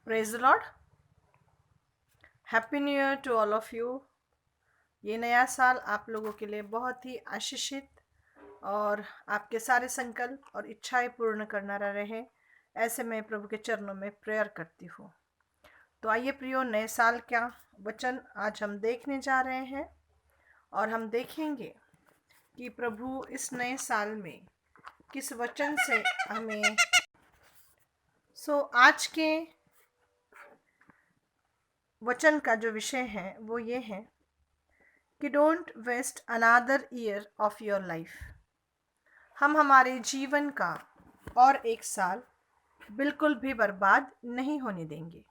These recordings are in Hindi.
Praise the Lord. Happy new year to all of you. ये नया साल आप लोगों के लिए बहुत ही आशीषित और आपके सारे संकल्प और इच्छाएं पूर्ण करना रहे, ऐसे मैं प्रभु के चरणों में प्रेयर करती हूँ। तो आइए प्रियो, नए साल क्या वचन आज हम देखने जा रहे हैं और हम देखेंगे कि प्रभु इस नए साल में किस वचन से हमें आज के वचन का जो विषय है वो ये है कि don't waste another year of your life. हम हमारे जीवन का और एक साल बिल्कुल भी बर्बाद नहीं होने देंगे।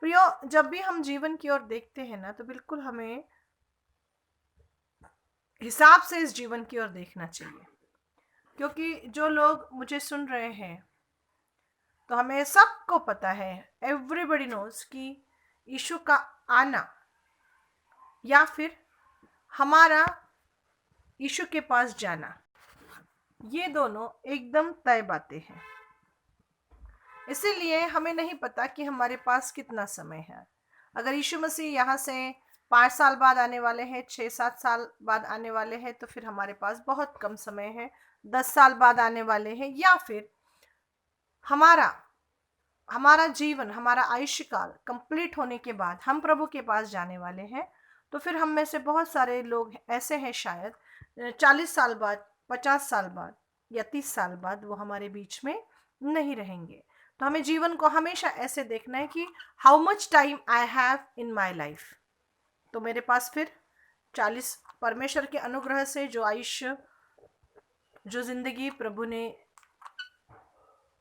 प्रियो, जब भी हम जीवन की ओर देखते हैं ना, तो बिल्कुल हमें हिसाब से इस जीवन की ओर देखना चाहिए, क्योंकि जो लोग मुझे सुन रहे हैं तो हमें सबको पता है, एवरीबडी नोज, कि यीशु का आना या फिर हमारा यीशु के पास जाना, ये दोनों एकदम तय बातें हैं। इसीलिए हमें नहीं पता कि हमारे पास कितना समय है। अगर यीशु मसीह यहाँ से 5 साल बाद आने वाले हैं, 6-7 साल बाद आने वाले हैं, तो फिर हमारे पास बहुत कम समय है। 10 साल बाद आने वाले हैं, या फिर हमारा जीवन, हमारा आयुष्य काल कंप्लीट होने के बाद हम प्रभु के पास जाने वाले हैं, तो फिर हम में से बहुत सारे लोग ऐसे हैं, शायद 40 साल बाद, 50 साल बाद या 30 साल बाद वो हमारे बीच में नहीं रहेंगे। तो हमें जीवन को हमेशा ऐसे देखना है कि how much time I have in my life. तो मेरे पास फिर 40, परमेश्वर के अनुग्रह से जो आयुष्य, जो जिंदगी प्रभु ने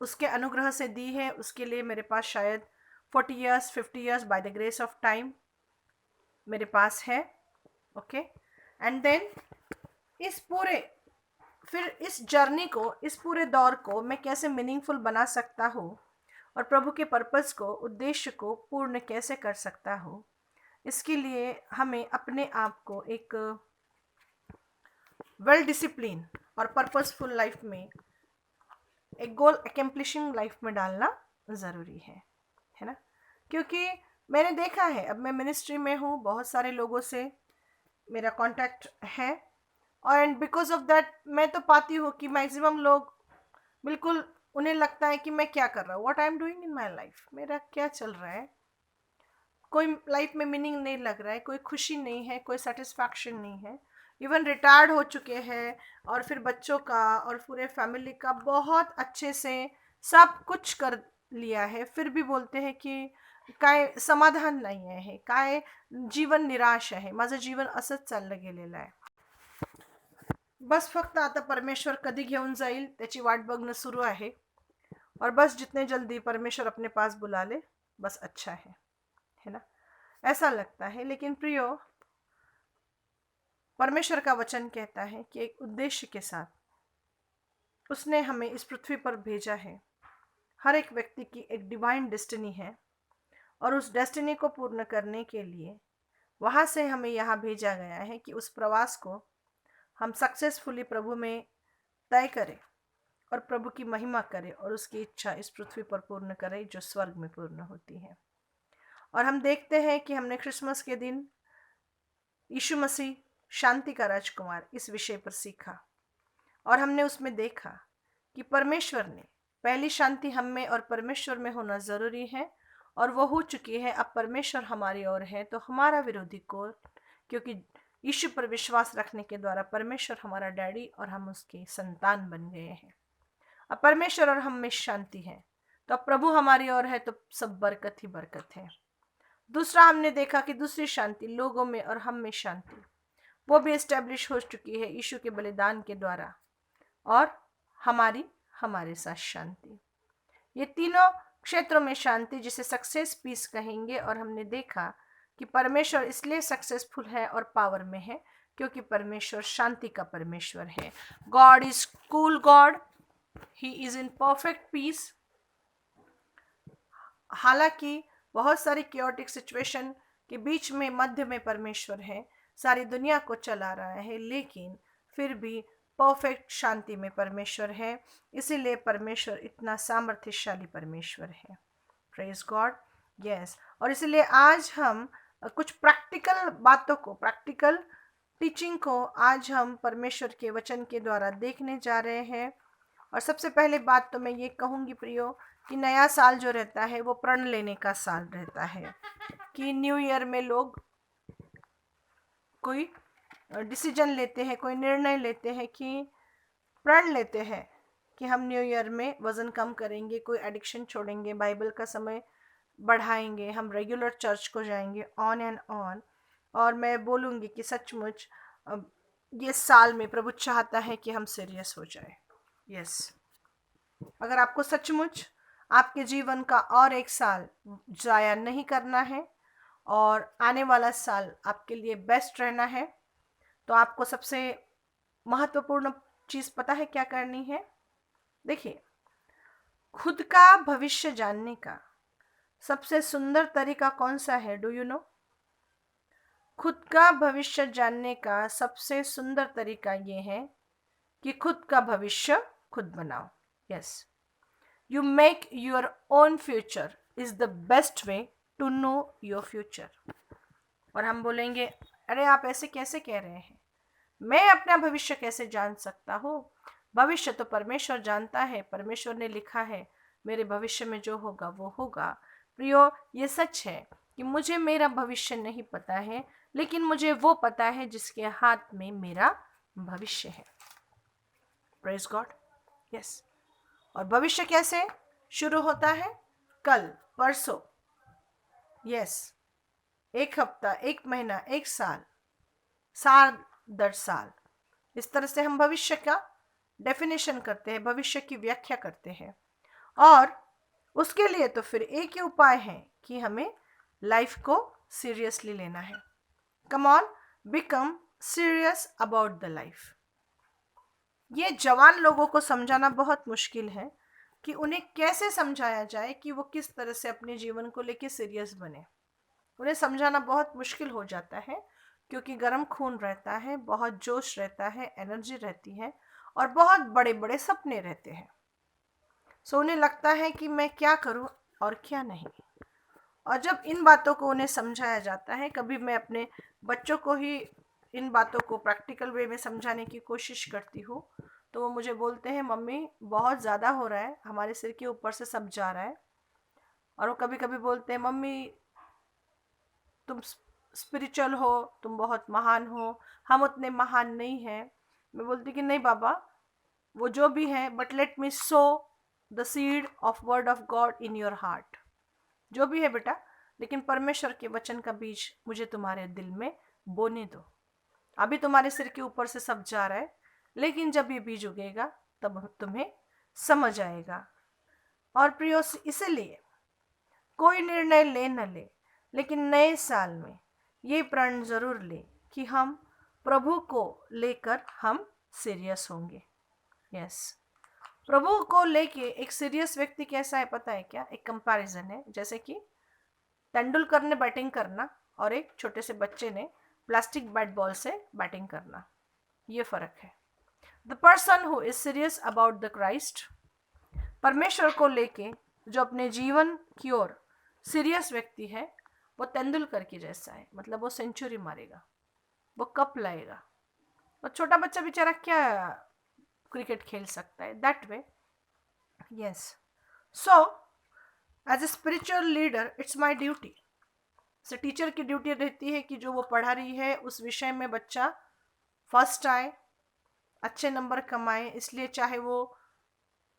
उसके अनुग्रह से दी है, उसके लिए मेरे पास शायद 40 years, 50 years by the grace of time मेरे पास है। ओके, एंड देन इस जर्नी को, इस पूरे दौर को मैं कैसे मीनिंगफुल बना सकता हूँ और प्रभु के पर्पस को, उद्देश्य को पूर्ण कैसे कर सकता हूँ, इसके लिए हमें अपने आप को एक वेल डिसिप्लिन और पर्पसफुल लाइफ में, एक गोल अकम्प्लिशिंग लाइफ में डालना ज़रूरी है ना। क्योंकि मैंने देखा है, अब मैं मिनिस्ट्री में हूँ, बहुत सारे लोगों से मेरा कांटेक्ट है, और एंड बिकॉज ऑफ दैट मैं तो पाती हूँ कि मैक्सिमम लोग बिल्कुल, उन्हें लगता है कि मैं क्या कर रहा हूँ, what I am doing in my life, मेरा क्या चल रहा है, कोई लाइफ में मीनिंग नहीं लग रहा है, कोई खुशी नहीं है, कोई सेटिस्फैक्शन नहीं है। इवन रिटायर्ड हो चुके हैं और फिर बच्चों का और पूरे फैमिली का बहुत अच्छे से सब कुछ कर लिया है, फिर भी बोलते हैं कि काय समाधान नाही आहे, काय जीवन निराश आहे, माझं जीवन असंच चाललं गेलेलं आहे, बस फक्त आता परमेश्वर कधी घेऊन जाईल त्याची वाट बघणं सुरू आहे, और बस जितने जल्दी परमेश्वर अपने पास बुला ले बस अच्छा है ना, ऐसा लगता है। लेकिन प्रियो, परमेश्वर का वचन कहता है कि एक उद्देश्य के साथ उसने हमें इस पृथ्वी पर भेजा है। हर एक व्यक्ति की एक डिवाइन डेस्टिनी है, और उस डेस्टिनी को पूर्ण करने के लिए वहाँ से हमें यहाँ भेजा गया है कि उस प्रवास को हम सक्सेसफुली प्रभु में तय करें और प्रभु की महिमा करें और उसकी इच्छा इस पृथ्वी पर पूर्ण करें जो स्वर्ग में पूर्ण होती है। और हम देखते हैं कि हमने क्रिसमस के दिन यीशु मसीह शांति का राजकुमार इस विषय पर सीखा, और हमने उसमें देखा कि परमेश्वर ने पहली शांति हम में और परमेश्वर में होना ज़रूरी है, और वो हो चुकी है। अब परमेश्वर हमारी ओर है तो हमारा विरोधी कौन, क्योंकि यीशु पर विश्वास रखने के द्वारा परमेश्वर हमारा डैडी और हम उसके संतान बन गए हैं। अब परमेश्वर और हम में शांति है, तो अब प्रभु हमारी ओर है तो सब बरकत ही बरकत है। दूसरा, हमने देखा कि दूसरी शांति लोगों में और हम में शांति, वो भी एस्टेब्लिश हो चुकी है यीशु के बलिदान के द्वारा, और हमारे साथ शांति। ये तीनों क्षेत्रों में शांति, जिसे सक्सेस पीस कहेंगे। और हमने देखा कि परमेश्वर इसलिए सक्सेसफुल है और पावर में है क्योंकि परमेश्वर शांति का परमेश्वर है। God is cool God, he is in perfect peace. हालांकि बहुत सारी क्योटिक सिचुएशन के बीच में मध्य में परमेश्वर है, सारी दुनिया को चला रहा है, लेकिन फिर भी परफेक्ट शांति में परमेश्वर है। इसीलिए परमेश्वर इतना सामर्थ्यशाली परमेश्वर है। Praise God. यस, और इसलिए आज हम कुछ प्रैक्टिकल बातों को, प्रैक्टिकल टीचिंग को आज हम परमेश्वर के वचन के द्वारा देखने जा रहे हैं। और सबसे पहले बात तो मैं ये कहूँगी प्रियो कि नया साल जो रहता है वो प्रण लेने का साल रहता है, कि न्यू ईयर में लोग कोई डिसीजन लेते हैं, कोई निर्णय लेते हैं, कि प्रण लेते हैं कि हम न्यू ईयर में वज़न कम करेंगे, कोई एडिक्शन छोड़ेंगे, बाइबल का समय बढ़ाएंगे, हम रेगुलर चर्च को जाएंगे, ऑन एंड ऑन। और मैं बोलूँगी कि सचमुच ये साल में प्रभु चाहता है कि हम सीरियस हो जाए। यस, अगर आपको सचमुच आपके जीवन का और एक साल ज़ाया नहीं करना है और आने वाला साल आपके लिए बेस्ट रहना है, तो आपको सबसे महत्वपूर्ण चीज़ पता है क्या करनी है? देखिए, खुद का भविष्य जानने का सबसे सुंदर तरीका कौन सा है? Do you know? खुद का भविष्य जानने का सबसे सुंदर तरीका ये है कि खुद का भविष्य खुद बनाओ। Yes, you make your own future is the best way to know your future. और हम बोलेंगे, अरे आप ऐसे कैसे कह रहे हैं, मैं अपना भविष्य कैसे जान सकता हूँ? भविष्य तो परमेश्वर जानता है, परमेश्वर ने लिखा है मेरे भविष्य में जो होगा वो होगा। प्रियो, ये सच है कि मुझे मेरा भविष्य नहीं पता है, लेकिन मुझे वो पता है जिसके हाथ में मेरा भविष्य है। Praise God. यस, और भविष्य कैसे शुरू होता है? कल, परसों, यस, एक हफ्ता, एक महीना, एक साल, साल दर साल, इस तरह से हम भविष्य का डेफिनेशन करते हैं, भविष्य की व्याख्या करते हैं। और उसके लिए तो फिर एक ही उपाय है कि हमें लाइफ को सीरियसली लेना है। कम on, become serious about the life. ये जवान लोगों को समझाना बहुत मुश्किल है कि उन्हें कैसे समझाया जाए कि वो किस तरह से अपने जीवन को लेके सीरियस बने। उन्हें समझाना बहुत मुश्किल हो जाता है क्योंकि गर्म खून रहता है, बहुत जोश रहता है, एनर्जी रहती है और बहुत बड़े बड़े सपने रहते हैं। सो उन्हें लगता है कि मैं क्या करूं और क्या नहीं। और जब इन बातों को उन्हें समझाया जाता है, कभी मैं अपने बच्चों को ही इन बातों को प्रैक्टिकल वे में समझाने की कोशिश करती हूँ, तो वो मुझे बोलते हैं, मम्मी बहुत ज़्यादा हो रहा है, हमारे सिर के ऊपर से सब जा रहा है। और वो कभी कभी बोलते हैं, मम्मी तुम स्पिरिचुअल हो, तुम बहुत महान हो, हम उतने महान नहीं हैं। मैं बोलती कि नहीं बाबा, वो जो भी है, but let me so the seed of word of God in your heart. जो भी है बेटा, लेकिन परमेश्वर के वचन का बीज मुझे तुम्हारे दिल में बोने दो। अभी तुम्हारे सिर के ऊपर से सब जा रहा है, लेकिन जब ये बीज उगेगा तब तुम्हें समझ आएगा। और प्रियो, इसलिए कोई निर्णय ले न ले, लेकिन नए साल में ये प्रण जरूर ले कि हम प्रभु को लेकर हम सीरियस होंगे। यस, प्रभु को लेके एक सीरियस व्यक्ति कैसा है पता है क्या? एक कंपैरिजन है, जैसे कि तेंदुलकर ने बैटिंग करना और एक छोटे से बच्चे ने प्लास्टिक बैट बॉल से बैटिंग करना, ये फर्क है। The person who is serious about the Christ, परमेश्वर को लेके जो अपने जीवन की ओर सीरियस व्यक्ति है, वो तेंदुलकर की जैसा है। मतलब वो सेंचुरी मारेगा, वो कप लाएगा। और छोटा बच्चा बेचारा क्या क्रिकेट खेल सकता है? That way. Yes, so as a spiritual leader it's my duty. से टीचर की ड्यूटी रहती है कि जो वो पढ़ा रही है उस विषय में बच्चा फर्स्ट आए, अच्छे नंबर कमाए। इसलिए चाहे वो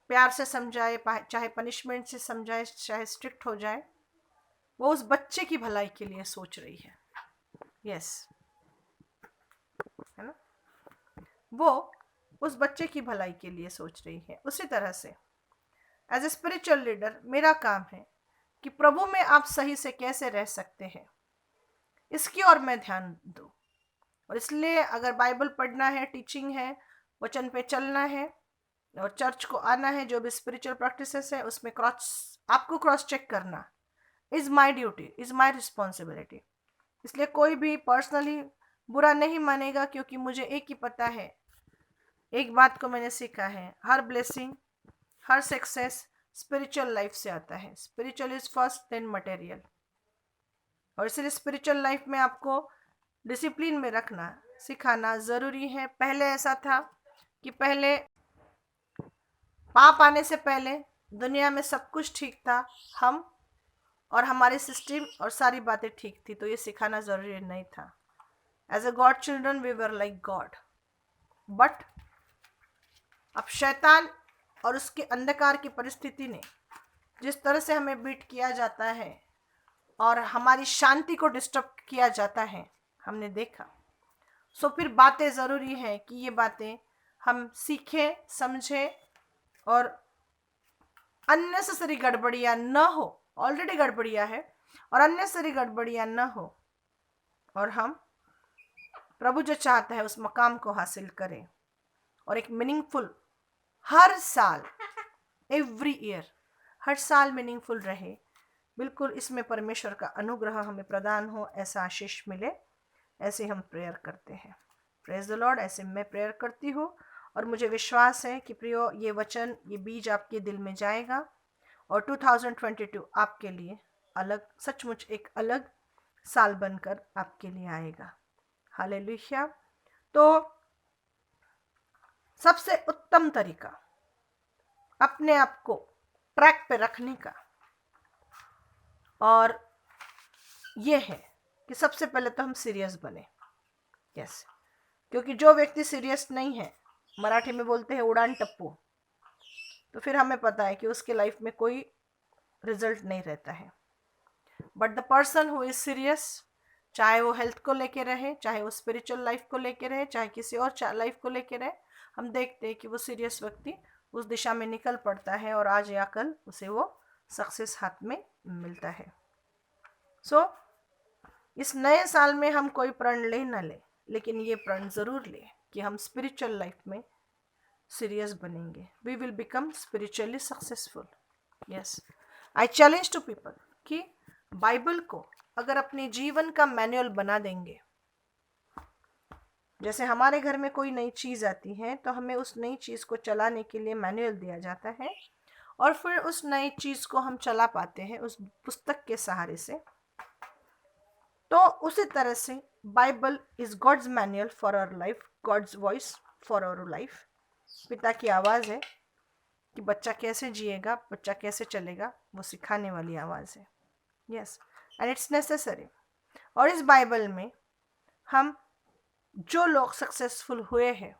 प्यार से समझाए, चाहे पनिशमेंट से समझाए, चाहे स्ट्रिक्ट हो जाए, वो उस बच्चे की भलाई के लिए सोच रही है। यस, है ना? वो उस बच्चे की भलाई के लिए सोच रही है। उसी तरह से एज ए स्पिरिचुअल लीडर मेरा काम है कि प्रभु में आप सही से कैसे रह सकते हैं, इसकी ओर मैं ध्यान दूं। और इसलिए अगर बाइबल पढ़ना है, टीचिंग है, वचन पे चलना है और चर्च को आना है, जो भी स्पिरिचुअल प्रैक्टिसेस है उसमें आपको क्रॉस चेक करना is my duty, is my responsibility. इसलिए कोई भी पर्सनली बुरा नहीं मानेगा, क्योंकि मुझे एक ही पता है, एक बात को मैंने सीखा है, हर ब्लेसिंग, हर सक्सेस स्पिरिचुअल लाइफ से आता है। Spiritual is first then material. और इसलिए स्पिरिचुअल लाइफ में आपको डिसिप्लिन में रखना सिखाना ज़रूरी है। पहले ऐसा था कि पहले पाप आने से पहले दुनिया में सब कुछ ठीक था, हम और हमारे सिस्टम और सारी बातें ठीक थी, तो ये सिखाना ज़रूरी नहीं था। As a God children we were like God, but अब शैतान और उसके अंधकार की परिस्थिति ने जिस तरह से हमें बीट किया जाता है और हमारी शांति को डिस्टर्ब किया जाता है, हमने देखा। सो फिर बातें ज़रूरी है कि ये बातें हम सीखें, समझें और अननेसेसरी गड़बड़ियाँ न हो। ऑलरेडी गड़बड़ियाँ है और अननेसेसरी गड़बड़ियाँ न हो, और हम प्रभु जो चाहता है उस मकाम को हासिल करें। और एक मीनिंगफुल हर साल, एवरी ईयर, हर साल मीनिंगफुल रहे। बिल्कुल इसमें परमेश्वर का अनुग्रह हमें प्रदान हो, ऐसा आशीष मिले, ऐसे हम प्रेयर करते हैं। Praise the Lord. ऐसे मैं प्रेयर करती हूँ और मुझे विश्वास है कि प्रियो ये वचन, ये बीज आपके दिल में जाएगा और 2022 आपके लिए अलग, सचमुच एक अलग साल बनकर आपके लिए आएगा। हालेलुया। तो सबसे उत्तम तरीका अपने आप को ट्रैक पे रखने का और ये है कि सबसे पहले तो हम सीरियस बने। यस, क्योंकि जो व्यक्ति सीरियस नहीं है, मराठी में बोलते हैं उड़ान टप्पू, तो फिर हमें पता है कि उसके लाइफ में कोई रिजल्ट नहीं रहता है। But the person who is serious, चाहे वो हेल्थ को लेके रहे, चाहे वो स्पिरिचुअल लाइफ को लेके रहे, चाहे किसी और लाइफ को लेके रहे, हम देखते हैं कि वो सीरियस व्यक्ति उस दिशा में निकल पड़ता है और आज या कल उसे वो सक्सेस हाथ में मिलता है। सो इस नए साल में हम कोई प्रण ले न ले, लेकिन ये प्रण ज़रूर ले कि हम स्पिरिचुअल लाइफ में सीरियस बनेंगे। We will become spiritually successful. Yes, I challenge to people कि बाइबल को अगर अपने जीवन का मैनुअल बना देंगे, जैसे हमारे घर में कोई नई चीज़ आती है तो हमें उस नई चीज़ को चलाने के लिए मैनुअल दिया जाता है और फिर उस नई चीज़ को हम चला पाते हैं उस पुस्तक के सहारे से। तो उसी तरह से Bible is God's manual for our life, God's voice for our life. पिता की आवाज़ है कि बच्चा कैसे जिएगा, बच्चा कैसे चलेगा, वो सिखाने वाली आवाज़ है। Yes, and it's necessary. और इस बाइबल में हम जो लोग सक्सेसफुल हुए हैं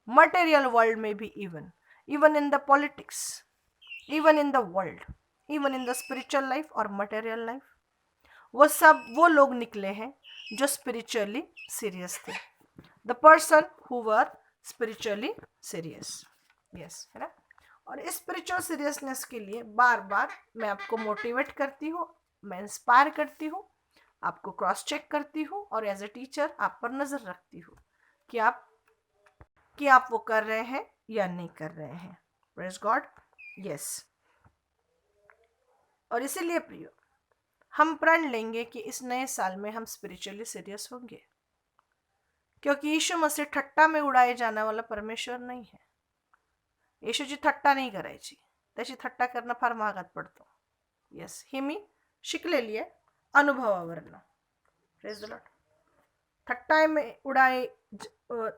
मटेरियल वर्ल्ड में भी, even in the politics, even in the world, even in the spiritual life और मटेरियल लाइफ, वो सब वो लोग निकले हैं जो स्पिरिचुअली सीरियस थे। The person who were spiritually serious. Yes, है ना। और इस स्पिरिचुअल सीरियसनेस के लिए बार बार मैं आपको मोटिवेट करती हूँ, मैं इंस्पायर करती हूँ, आपको क्रॉस चेक करती हूँ और एज ए टीचर आप पर नज़र रखती हूँ कि आप वो कर रहे हैं या नहीं कर रहे हैं। Praise God. यस, और इसीलिए प्रियो हम प्रण लेंगे कि इस नए साल में हम स्पिरिचुअली सीरियस होंगे, क्योंकि यीशु मसीह ठट्टा में उड़ाए जाने वाला परमेश्वर नहीं है। येशूची थट्टा नाही करायची, त्याची थट्टा करणं फार महागात पडतो। यस, हे मी शिकलेली आहे अनुभवावरनं। Praise the Lord.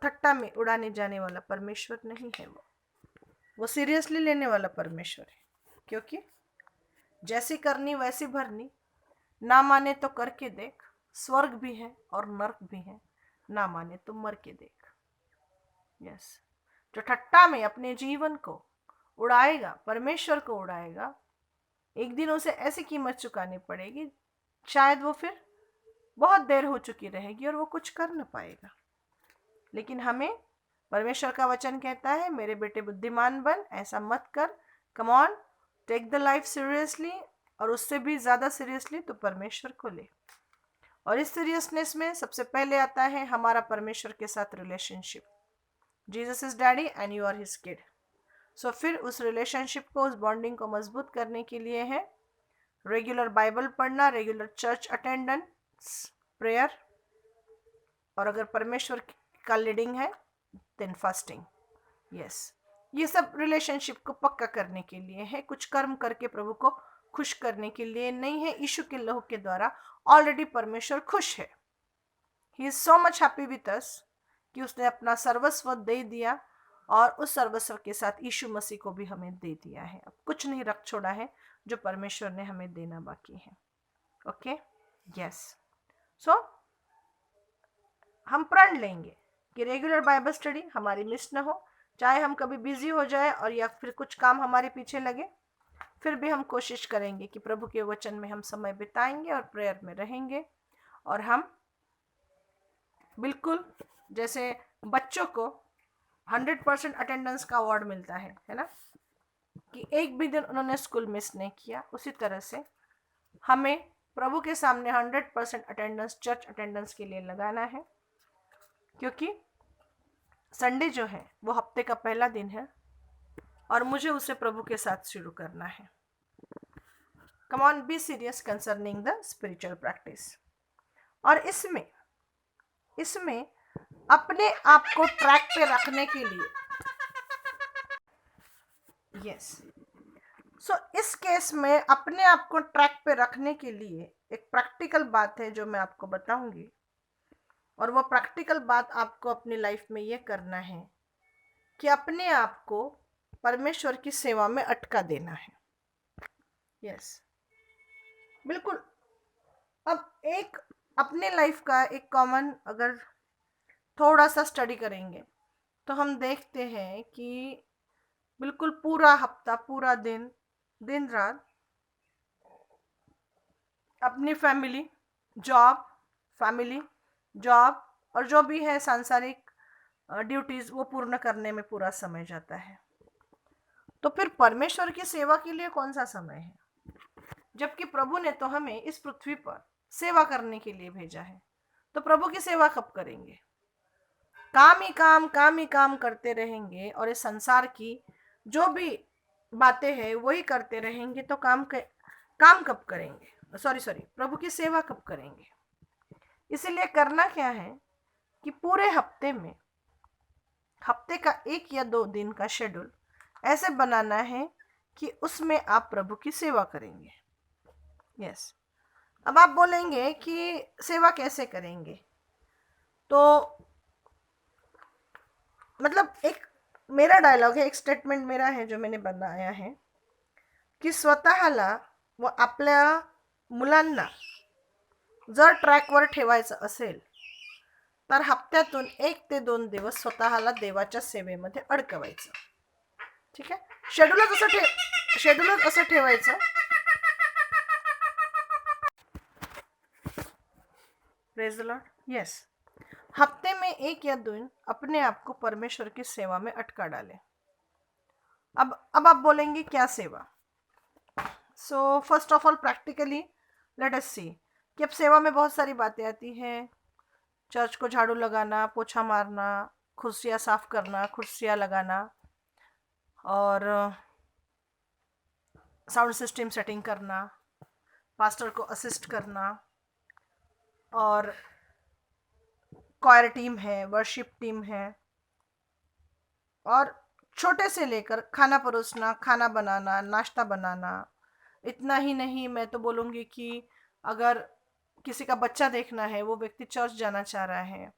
थट्टा में उड़ाने जाने वाला परमेश्वर नहीं है। वो सीरियसली लेने वाला परमेश्वर है, क्योंकि जैसी करनी वैसी भरनी, ना माने तो करके देख, स्वर्ग भी है और नर्क भी है, ना माने तो मर के देख। यस, जो ठट्टा में अपने जीवन को उड़ाएगा, परमेश्वर को उड़ाएगा, एक दिन उसे ऐसी कीमत चुकानी पड़ेगी, शायद वो फिर बहुत देर हो चुकी रहेगी और वो कुछ कर न पाएगा। लेकिन हमें परमेश्वर का वचन कहता है, मेरे बेटे बुद्धिमान बन, ऐसा मत कर, come on, take the life seriously, और उससे भी ज़्यादा सीरियसली तो परमेश्वर को ले। और इस सीरियसनेस में सबसे पहले आता है हमारा परमेश्वर के साथ relationship. Jesus is daddy and you are his kid. So फिर उस रिलेशनशिप को, उस बॉन्डिंग को मजबूत करने के लिए है रेगुलर बाइबल पढ़ना, रेगुलर चर्च अटेंडेंस, प्रेयर, और अगर परमेश्वर का लीडिंग है देन फास्टिंग। यस, ये सब रिलेशनशिप को पक्का करने के लिए है, कुछ कर्म करके प्रभु को खुश करने के लिए नहीं है। यीशु के लहू के द्वारा ऑलरेडी परमेश्वर खुश है। He is so much happy with us कि उसने अपना सर्वस्व दे दिया, और उस सर्वस्व के साथ यीशु मसीह को भी हमें दे दिया है। अब कुछ नहीं रख छोड़ा है जो परमेश्वर ने हमें देना बाकी है। Okay, yes. सो हम प्रण लेंगे कि रेगुलर बाइबल स्टडी हमारी मिस ना हो, चाहे हम कभी बिजी हो जाए और या फिर कुछ काम हमारे पीछे लगे, फिर भी हम कोशिश करेंगे कि प्रभु के वचन में हम समय बिताएंगे और प्रेयर में रहेंगे। और हम बिल्कुल जैसे बच्चों को 100% अटेंडेंस का अवार्ड मिलता है ना, कि एक भी दिन उन्होंने स्कूल मिस नहीं किया, उसी तरह से हमें प्रभु के सामने 100% अटेंडेंस, चर्च अटेंडेंस के लिए लगाना है, क्योंकि संडे जो है वो हफ्ते का पहला दिन है और मुझे उसे प्रभु के साथ शुरू करना है। कम on, be serious concerning the spiritual practice. और इसमें अपने आप को ट्रैक पे रखने के लिए, यस, सो इस केस में अपने आप को ट्रैक पे रखने के लिए एक प्रैक्टिकल बात है जो मैं आपको बताऊंगी, और वो प्रैक्टिकल बात आपको अपनी लाइफ में ये करना है कि अपने आप को परमेश्वर की सेवा में अटका देना है। यस, बिल्कुल। अब एक अपने लाइफ का एक कॉमन अगर थोड़ा सा स्टडी करेंगे तो हम देखते हैं कि बिल्कुल पूरा हफ्ता, पूरा दिन, दिन रात अपनी फैमिली, जॉब और जो भी है सांसारिक ड्यूटीज वो पूर्ण करने में पूरा समय जाता है। तो फिर परमेश्वर की सेवा के लिए कौन सा समय है? जबकि प्रभु ने तो हमें इस पृथ्वी पर सेवा करने के लिए भेजा है। तो प्रभु की सेवा कब करेंगे? काम ही काम करते रहेंगे और इस संसार की जो भी बातें हैं वही करते रहेंगे, तो काम कब करेंगे? सॉरी, प्रभु की सेवा कब करेंगे? इसीलिए करना क्या है कि पूरे हफ्ते में, हफ्ते का 1 या 2 दिन का शेड्यूल ऐसे बनाना है कि उसमें आप प्रभु की सेवा करेंगे। यस। अब आप बोलेंगे कि सेवा कैसे करेंगे? तो मतलब एक मेरा डायलॉग है, एक स्टेटमेंट मेरा है जो मैंने बनाया है की स्वतःला व आपल्या मुलांना जर ट्रॅकवर ठेवायचं असेल तर हप्त्यातून 1 ते 2 दिवस स्वतःला देवाच्या सेवेमध्ये अडकवायचं. ठीक आहे? शेड्यूलच असं ठेवायचं. Praise the Lord. यस, हफ्ते में 1 या 2 अपने आप को परमेश्वर की सेवा में अटका डालें. अब आप बोलेंगे क्या सेवा? So first of all practically let us see कि अब सेवा में बहुत सारी बातें आती हैं. चर्च को झाड़ू लगाना, पोछा मारना, कुर्सियाँ साफ करना, कुर्सियाँ लगाना, और साउंड सिस्टम सेटिंग करना, पास्टर को असिस्ट करना, और क्वायर टीम है, वर्शिप टीम है, और छोटे से लेकर खाना परोसना, खाना बनाना, नाश्ता बनाना. इतना ही नहीं, मैं तो बोलूँगी कि अगर किसी का बच्चा देखना है, वो व्यक्ति चर्च जाना चाह रहा है,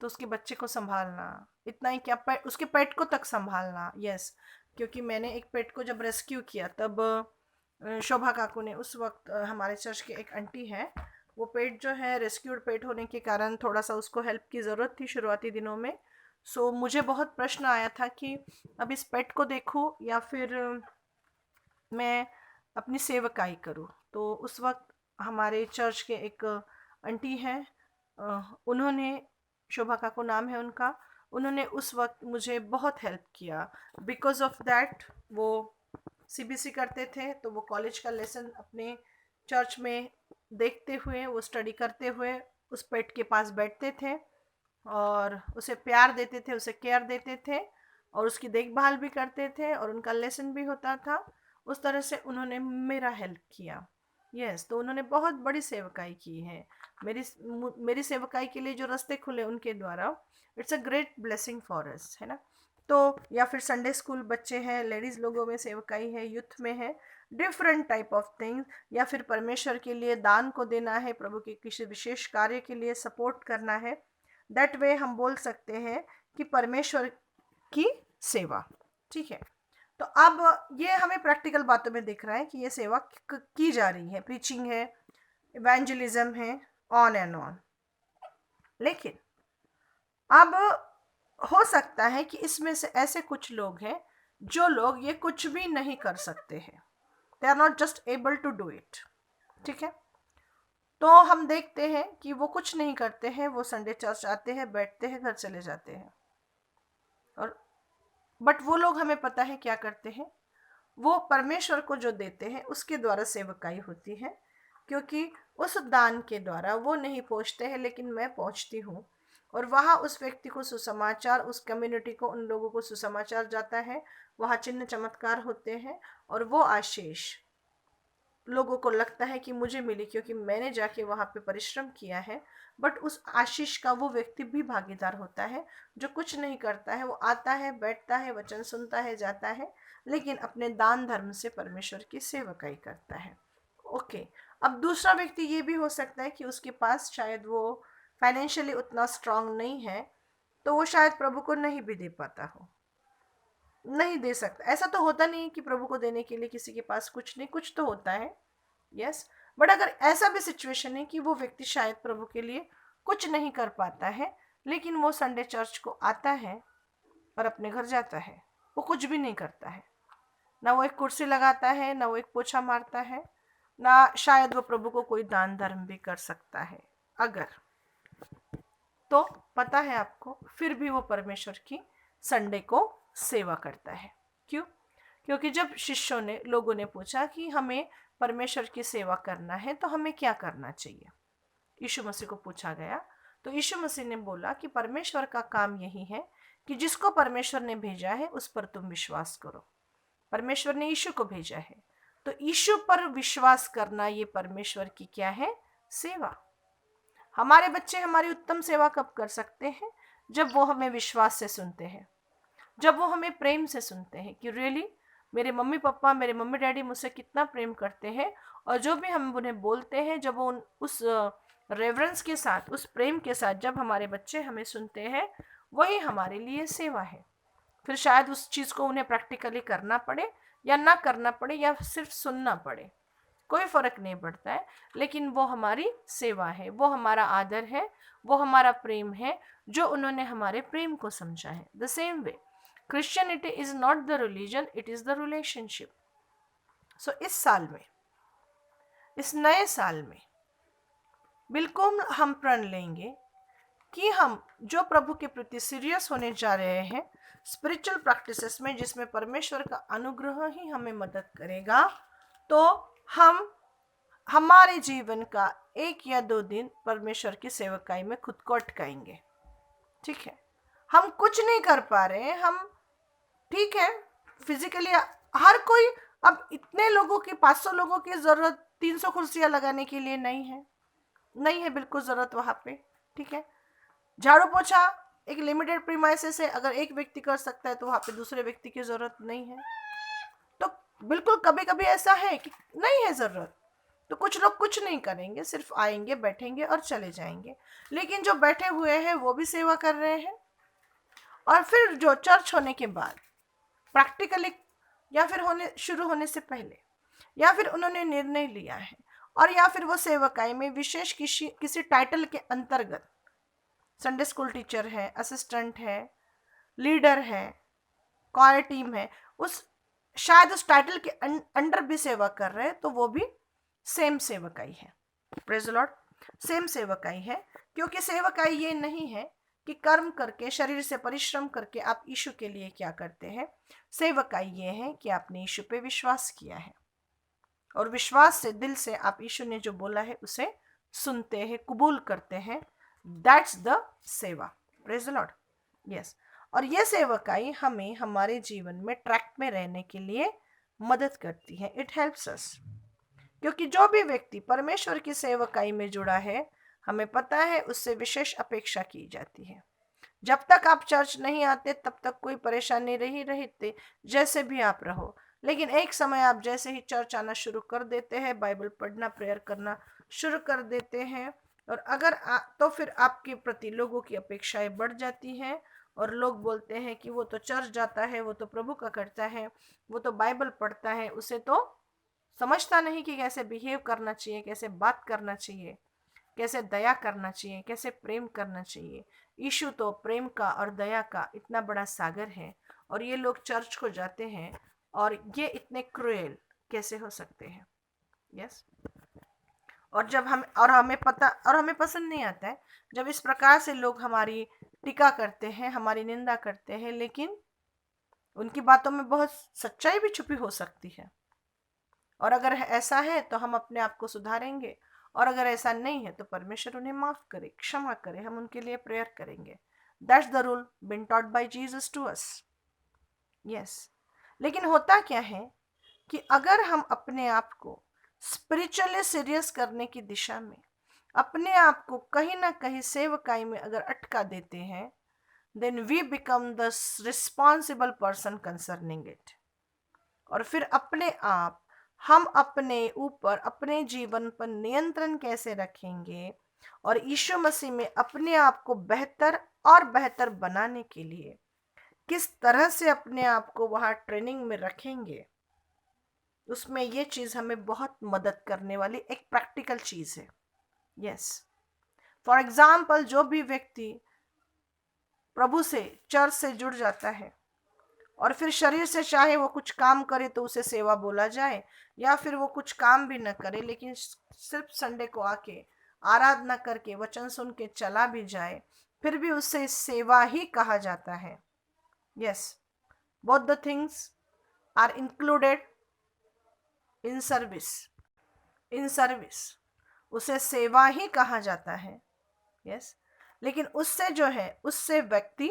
तो उसके बच्चे को संभालना. इतना ही क्या, उसके पेट को तक संभालना. यस, क्योंकि मैंने एक पेट को जब रेस्क्यू किया तब शोभा काकू ने, उस वक्त हमारे चर्च के एक आंटी है, वो पेट जो है रेस्क्यूड पेट होने के कारण थोड़ा सा उसको हेल्प की ज़रूरत थी शुरुआती दिनों में. सो मुझे बहुत प्रश्न आया था कि अब इस पेट को देखूं या फिर मैं अपनी सेवकाई करूं. तो उस वक्त हमारे चर्च के एक आंटी हैं, उन्होंने, शोभा काकू नाम है उनका, उन्होंने उस वक्त मुझे बहुत हेल्प किया. बिकॉज ऑफ दैट वो सीबीसी करते थे, तो वो कॉलेज का लेसन अपने चर्च में देखते हुए, वो स्टडी करते हुए उस पेट के पास बैठते थे और उसे प्यार देते थे, उसे केयर देते थे, और उसकी देखभाल भी करते थे, और उनका लेसन भी होता था. उस तरह से उन्होंने मेरा हेल्प किया. यस, तो उन्होंने बहुत बड़ी सेवकाई की है. मेरी सेवकाई के लिए जो रास्ते खुले उनके द्वारा, it's a great blessing for us, है ना. तो या फिर संडे स्कूल बच्चे हैं, लेडीज़ लोगों में सेवकाई है, यूथ में है, डिफरेंट टाइप ऑफ थिंग्स, या फिर परमेश्वर के लिए दान को देना है, प्रभु के किसी विशेष कार्य के लिए सपोर्ट करना है। दैट वे हम बोल सकते हैं कि परमेश्वर की सेवा। ठीक है, तो अब ये हमें प्रैक्टिकल बातों में दिख रहा है कि ये सेवा की जा रही है, प्रीचिंग है, इवेंजलिज्म है, ऑन एंड ऑन। लेकिन अब हो सकता है कि इसमें से ऐसे कुछ लोग हैं जो लोग ये कुछ भी नहीं कर सकते हैं, they are not just able to do it. ठीक है, तो हम देखते हैं कि वो कुछ नहीं करते हैं, वो संडे चर्च आते हैं, बैठते हैं, घर चले जाते हैं। और बट वो लोग हमें पता है क्या करते हैं, वो परमेश्वर को जो देते हैं उसके द्वारा सेवकाई होती है, क्योंकि उस दान के द्वारा वो नहीं पहुंचते हैं, लेकिन मैं पहुंचती हूँ, और वहाँ उस व्यक्ति को सुसमाचार, उस कम्युनिटी को, उन लोगों को सुसमाचार जाता है, वहाँ चिन्ह चमत्कार होते हैं, और वो आशीष लोगों को लगता है कि मुझे मिली क्योंकि मैंने जाके वहाँ पे परिश्रम किया है। बट उस आशीष का वो व्यक्ति भी भागीदार होता है जो कुछ नहीं करता है, वो आता है, बैठता है, वचन सुनता है, जाता है, लेकिन अपने दान धर्म से परमेश्वर की सेवकाई करता है। ओके, अब दूसरा व्यक्ति ये भी हो सकता है कि उसके पास शायद वो फाइनेंशियली उतना स्ट्रांग नहीं है, तो वो शायद प्रभु को नहीं भी दे पाता हो, नहीं दे सकता। ऐसा तो होता नहीं कि प्रभु को देने के लिए किसी के पास कुछ नहीं, कुछ तो होता है, यस। बट अगर ऐसा भी सिचुएशन है कि वो व्यक्ति शायद प्रभु के लिए कुछ नहीं कर पाता है, लेकिन वो संडे चर्च को आता है और अपने घर जाता है, वो कुछ भी नहीं करता है, ना वो एक कुर्सी लगाता है, ना वो एक पोछा मारता है, ना शायद वो प्रभु को कोई दान धर्म भी कर सकता है, अगर तो पता है आपको, फिर भी वो परमेश्वर की संडे को सेवा करता है। क्यों? क्योंकि जब शिष्यों ने, लोगों ने पूछा कि हमें परमेश्वर की सेवा करना है तो हमें क्या करना चाहिए, यीशु मसीह को पूछा गया, तो यीशु मसीह ने बोला कि परमेश्वर का काम यही है कि जिसको परमेश्वर ने भेजा है उस पर तुम विश्वास करो। परमेश्वर ने यीशु को भेजा है, तो यीशु पर विश्वास करना ये परमेश्वर की क्या है? सेवा। हमारे बच्चे हमारी उत्तम सेवा कब कर सकते हैं? जब वो हमें विश्वास से सुनते हैं, जब वो हमें प्रेम से सुनते हैं कि रियली मेरे मम्मी पापा, मेरे मम्मी डैडी मुझसे कितना प्रेम करते हैं, और जो भी हम उन्हें बोलते हैं, जब वो उस रेवरेंस के साथ, उस प्रेम के साथ जब हमारे बच्चे हमें सुनते हैं, वही हमारे लिए सेवा है। फिर शायद उस चीज़ को उन्हें प्रैक्टिकली करना पड़े या ना करना पड़े या सिर्फ सुनना पड़े, कोई फर्क नहीं पड़ता है, लेकिन वो हमारी सेवा है, वो हमारा आदर है, वो हमारा प्रेम है, जो उन्होंने हमारे प्रेम को समझा है। The same way Christianity is not the religion, it is the relationship. So इस साल में, इस नए साल में बिल्कुल हम प्रण लेंगे कि हम जो प्रभु के प्रति सीरियस होने जा रहे हैं स्पिरिचुअल प्रैक्टिसेस में, जिसमें परमेश्वर का अनुग्रह ही हमें मदद करेगा, तो हम हमारे जीवन का 1 या 2 दिन परमेश्वर की सेवकाई में खुद को अटकाएंगे। ठीक है, हम कुछ नहीं कर पा रहे हैं, हम ठीक है फिजिकली हर कोई, अब इतने लोगों की 500 लोगों की जरूरत 300 कुर्सियां लगाने के लिए नहीं है, नहीं है बिल्कुल जरूरत वहां पे। ठीक है, झाड़ू पोछा एक लिमिटेड प्रीमाइसेस है, अगर एक व्यक्ति कर सकता है तो वहां पे दूसरे व्यक्ति की जरूरत नहीं है। तो बिल्कुल कभी कभी ऐसा है कि नहीं है जरूरत, तो कुछ लोग कुछ नहीं करेंगे, सिर्फ आएंगे, बैठेंगे और चले जाएंगे, लेकिन जो बैठे हुए हैं वो भी सेवा कर रहे हैं। और फिर जो चर्च होने के बाद प्रैक्टिकली, या फिर शुरू होने से पहले, या फिर उन्होंने निर्णय लिया है, और या फिर वो सेवकाई में विशेष किसी टाइटल के अंतर्गत, संडे स्कूल टीचर है, असिस्टेंट है, लीडर है, कॉयर टीम है, उस शायद उस टाइटल के अंडर भी सेवा कर रहे हैं, तो वो भी सेम सेवकाई है। प्रेज द लॉर्ड, सेम सेवकाई है, क्योंकि सेवकाई ये नहीं है कि कर्म करके, शरीर से परिश्रम करके आप यीशु के लिए क्या करते हैं। सेवकाई ये है कि आपने यीशु पे विश्वास किया है, और विश्वास से, दिल से आप यीशु ने जो बोला है उसे सुनते हैं, कबूल करते हैं। दैट्स द सेवा। Praise the Lord, yes. और ये सेवकाई हमें हमारे जीवन में ट्रैक में रहने के लिए मदद करती है। इट हेल्प्स अस, क्योंकि जो भी व्यक्ति परमेश्वर की सेवकाई में जुड़ा है, हमें पता है उससे विशेष अपेक्षा की जाती है। जब तक आप चर्च नहीं आते तब तक कोई परेशानी नहीं रहती, जैसे भी आप रहो। लेकिन एक समय आप जैसे ही चर्च आना शुरू कर देते हैं, बाइबल पढ़ना, प्रेयर करना शुरू कर देते हैं, और अगर तो फिर आपके प्रति लोगों की अपेक्षाएं बढ़ जाती हैं, और लोग बोलते हैं कि वो तो चर्च जाता है, वो तो प्रभु का करता है, वो तो बाइबल पढ़ता है, उसे तो समझता नहीं कि कैसे बिहेव करना चाहिए, कैसे बात करना चाहिए, कैसे दया करना चाहिए, कैसे प्रेम करना चाहिए। यीशु तो प्रेम का और दया का इतना बड़ा सागर है, और ये लोग चर्च को जाते हैं और ये इतने क्रूएल कैसे हो सकते हैं। यस। और जब हमें पसंद नहीं आता है जब इस प्रकार से लोग हमारी टीका करते हैं, हमारी निंदा करते हैं, लेकिन उनकी बातों में बहुत सच्चाई भी छुपी हो सकती है। और अगर ऐसा है तो हम अपने आप को सुधारेंगे, और अगर ऐसा नहीं है तो परमेश्वर उन्हें माफ करे, क्षमा करे, हम उनके लिए प्रेयर करेंगे। That's the rule been taught by Jesus to us. Yes. लेकिन होता क्या है कि अगर हम अपने आप को स्पिरिचुअली सीरियस करने की दिशा में अपने आप को कहीं ना कहीं सेवकाई में अगर अटका देते हैं, then we become the responsible person concerning it. और फिर अपने आप हम अपने ऊपर, अपने जीवन पर नियंत्रण कैसे रखेंगे, और यीशु मसीह में अपने आप को बेहतर और बेहतर बनाने के लिए किस तरह से अपने आप को वहाँ ट्रेनिंग में रखेंगे, उसमें ये चीज़ हमें बहुत मदद करने वाली एक प्रैक्टिकल चीज़ है। यस। फॉर एग्जाम्पल, जो भी व्यक्ति प्रभु से, चर्च से जुड़ जाता है, और फिर शरीर से चाहे वो कुछ काम करे तो उसे सेवा बोला जाए, या फिर वो कुछ काम भी न करे लेकिन सिर्फ संडे को आके आराधना करके वचन सुन के चला भी जाए, फिर भी उससे सेवा ही कहा जाता है। Yes. Both the things are included in service उसे सेवा ही कहा जाता है। यस। लेकिन उससे जो है, उससे व्यक्ति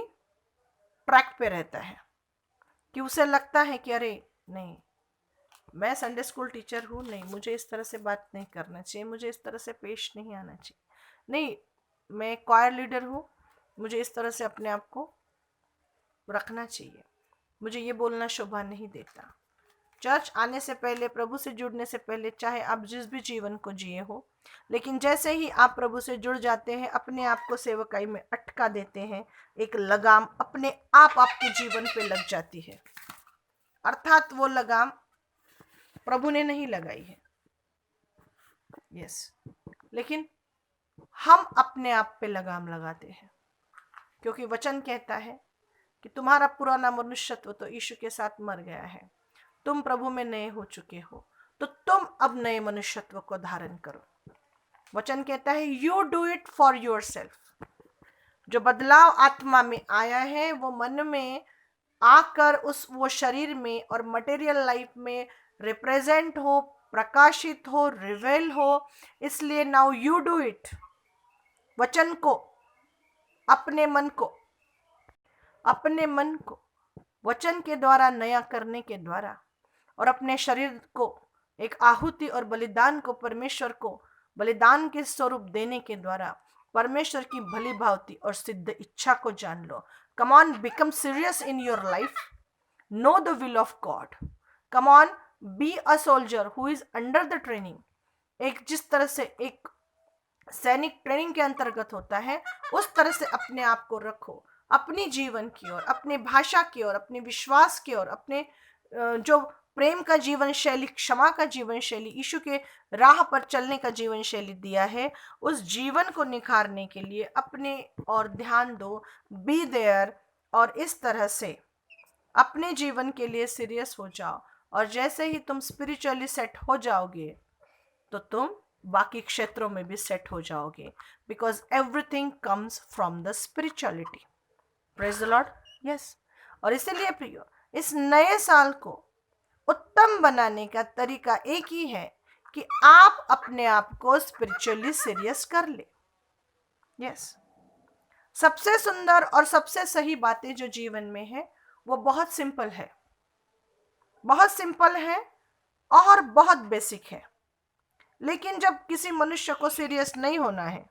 ट्रैक पे रहता है, कि उसे लगता है कि अरे नहीं, मैं संडे स्कूल टीचर हूँ, नहीं मुझे इस तरह से बात नहीं करना चाहिए, मुझे इस तरह से पेश नहीं आना चाहिए, नहीं मैं क्वायर लीडर हूँ, मुझे इस तरह से अपने आप को रखना चाहिए, मुझे ये बोलना शोभा नहीं देता। चर्च आने से पहले, प्रभु से जुड़ने से पहले, चाहे आप जिस भी जीवन को जिए हो, लेकिन जैसे ही आप प्रभु से जुड़ जाते हैं, अपने आप को सेवकाई में अटका देते हैं, एक लगाम अपने आप आपके जीवन पे लग जाती है। अर्थात वो लगाम प्रभु ने नहीं लगाई है। यस। लेकिन हम अपने आप पे लगाम लगाते हैं, क्योंकि वचन कहता है कि तुम्हारा पुराना मनुष्यत्व तो यीशु के साथ मर गया है, तुम प्रभु में नए हो चुके हो, तो तुम अब नए मनुष्यत्व को धारण करो। वचन कहता है you do it for your self. जो बदलाव आत्मा में आया है वो मन में आकर वो शरीर में और मटेरियल लाइफ में रिप्रेजेंट हो, प्रकाशित हो, रिवेल हो। इसलिए नाउ यू डू इट। वचन को, अपने मन को वचन के द्वारा नया करने के द्वारा, और अपने शरीर को एक आहुति और बलिदान को परमेश्वर को बलिदान के स्वरूप देने के द्वारा परमेश्वर की भली भांति और सिद्ध इच्छा को जान लो। Come on, become serious in your life, know the will of God. Come on, be a soldier who is under the training. एक जिस तरह से एक सैनिक ट्रेनिंग के अंतर्गत होता है, उस तरह से अपने आप को रखो, अपनी जीवन की ओर, अपने भाषा की ओर, अपने विश्वास की ओर, अपने जो प्रेम का जीवन शैली, क्षमा का जीवन शैली, यीशु के राह पर चलने का जीवन शैली दिया है, उस जीवन को निखारने के लिए अपने और ध्यान दो, बी देयर, और इस तरह से अपने जीवन के लिए सीरियस हो जाओ। और जैसे ही तुम स्पिरिचुअली सेट हो जाओगे तो तुम बाकी क्षेत्रों में भी सेट हो जाओगे, because everything comes from the spirituality. Praise the Lord. Yes. और इसीलिए प्रियो, इस नए साल को उत्तम बनाने का तरीका एक ही है कि आप अपने आप को स्पिरिचुअली सीरियस कर ले। यस। सबसे सुंदर और सबसे सही बातें जो जीवन में है वो बहुत सिंपल है, बहुत सिंपल है और बहुत बेसिक है। लेकिन जब किसी मनुष्य को सीरियस नहीं होना है,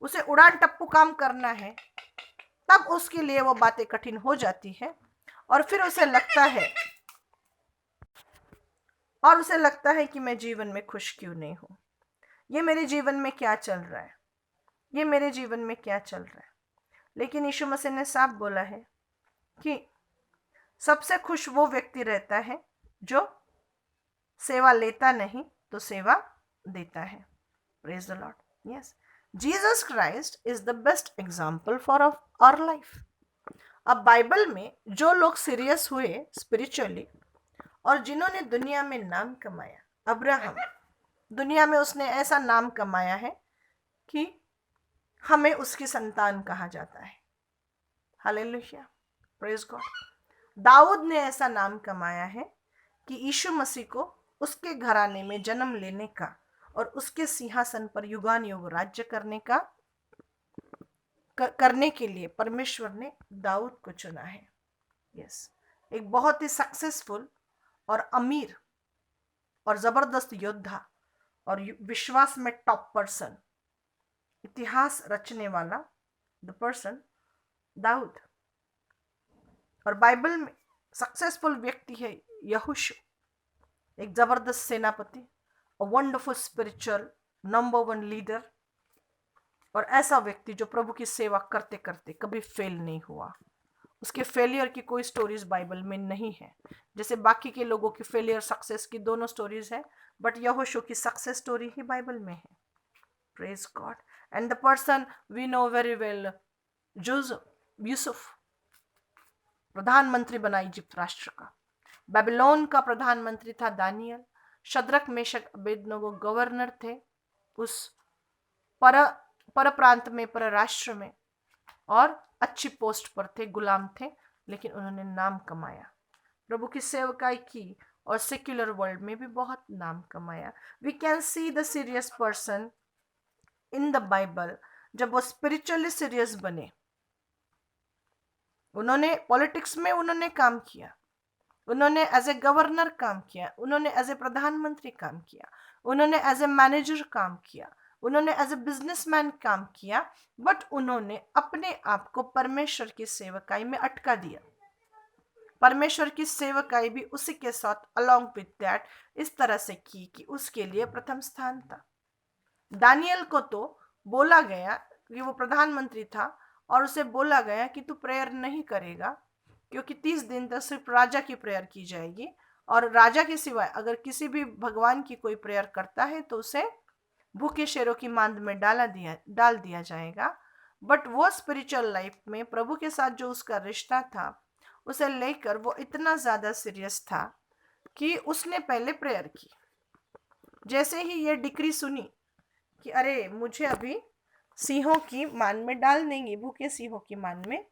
उसे उड़ान टप्पू काम करना है, तब उसके लिए वो बातें कठिन हो जाती है और फिर उसे लगता है कि मैं जीवन में खुश क्यों नहीं हूं, ये मेरे जीवन में क्या चल रहा है, ये मेरे जीवन में क्या चल रहा है। लेकिन यीशु मसीह ने साफ बोला है कि सबसे खुश वो व्यक्ति रहता है जो सेवा लेता नहीं तो सेवा देता है। Praise the Lord. Yes, Jesus Christ is the best example for our life. अब बाइबल में जो लोग सीरियस हुए स्पिरिचुअली और जिन्होंने दुनिया में नाम कमाया, अब्राहम, दुनिया में उसने ऐसा नाम कमाया है कि हमें उसकी संतान कहा जाता है। Hallelujah, praise God. दाऊद ने ऐसा नाम कमाया है कि यीशु मसीह को उसके घराने में जन्म लेने का और उसके सिंहासन पर युगान युग राज्य करने के लिए परमेश्वर ने दाऊद को चुना है। यस, एक बहुत ही सक्सेसफुल और अमीर और जबरदस्त योद्धा और विश्वास में टॉप पर्सन, इतिहास रचने वाला द पर्सन दाऊद। और बाइबल में सक्सेसफुल व्यक्ति है यहोशू, एक जबरदस्त सेनापति, वंडरफुल स्पिरिचुअल नंबर 1 लीडर, और ऐसा व्यक्ति जो प्रभु की सेवा करते करते कभी फेल नहीं हुआ। उसके फेलियर की कोई स्टोरीज बाइबल में नहीं है। जैसे बाकी के लोगों की फेलियर सक्सेस की दोनों स्टोरीज है, बट यहोशू की सक्सेस स्टोरी ही बाइबल में है। Praise God. And the person we know very well, यूसुफ, प्रधानमंत्री बना इजिप्ट राष्ट्र का। बेबीलोन का प्रधानमंत्री था दानियल। शद्रक, मेशक, अबेदनगो गवर्नर थे उस पर प्रांत में, पर राष्ट्र में, और अच्छी पोस्ट पर थे, गुलाम थे, लेकिन उन्होंने नाम कमाया, प्रभु की सेवकाई की और सेक्युलर वर्ल्ड में भी बहुत नाम कमाया। We can see the serious person in the Bible. जब वो स्पिरिचुअली सीरियस बने, उन्होंने पॉलिटिक्स में उन्होंने काम किया, उन्होंने एज ए गवर्नर काम किया, उन्होंने एज ए प्रधानमंत्री काम किया, उन्होंने एज ए मैनेजर काम किया, उन्होंने एज ए बिजनेसमैन काम किया, बट उन्होंने अपने आप को परमेश्वर की सेवकाई में अटका दिया। परमेश्वर की सेवकाई भी उसी के साथ अलॉन्ग विद दैट इस तरह से की कि उसके लिए प्रथम स्थान था। दानियल को तो बोला गया कि वो प्रधानमंत्री था और उसे बोला गया कि तू प्रेयर नहीं करेगा, क्योंकि 30 दिन तक सिर्फ राजा की प्रेयर की जाएगी, और राजा के सिवाय अगर किसी भी भगवान की कोई प्रेयर करता है तो उसे भूखे शेरों की मांद में डाल दिया जाएगा। बट वो स्पिरिचुअल लाइफ में प्रभु के साथ जो उसका रिश्ता था, उसे लेकर वो इतना ज़्यादा सीरियस था कि उसने पहले प्रेयर की। जैसे ही ये डिक्री सुनी कि अरे मुझे अभी सिंहों की मान में डाल देंगे, भूखे सिंहों की मान में,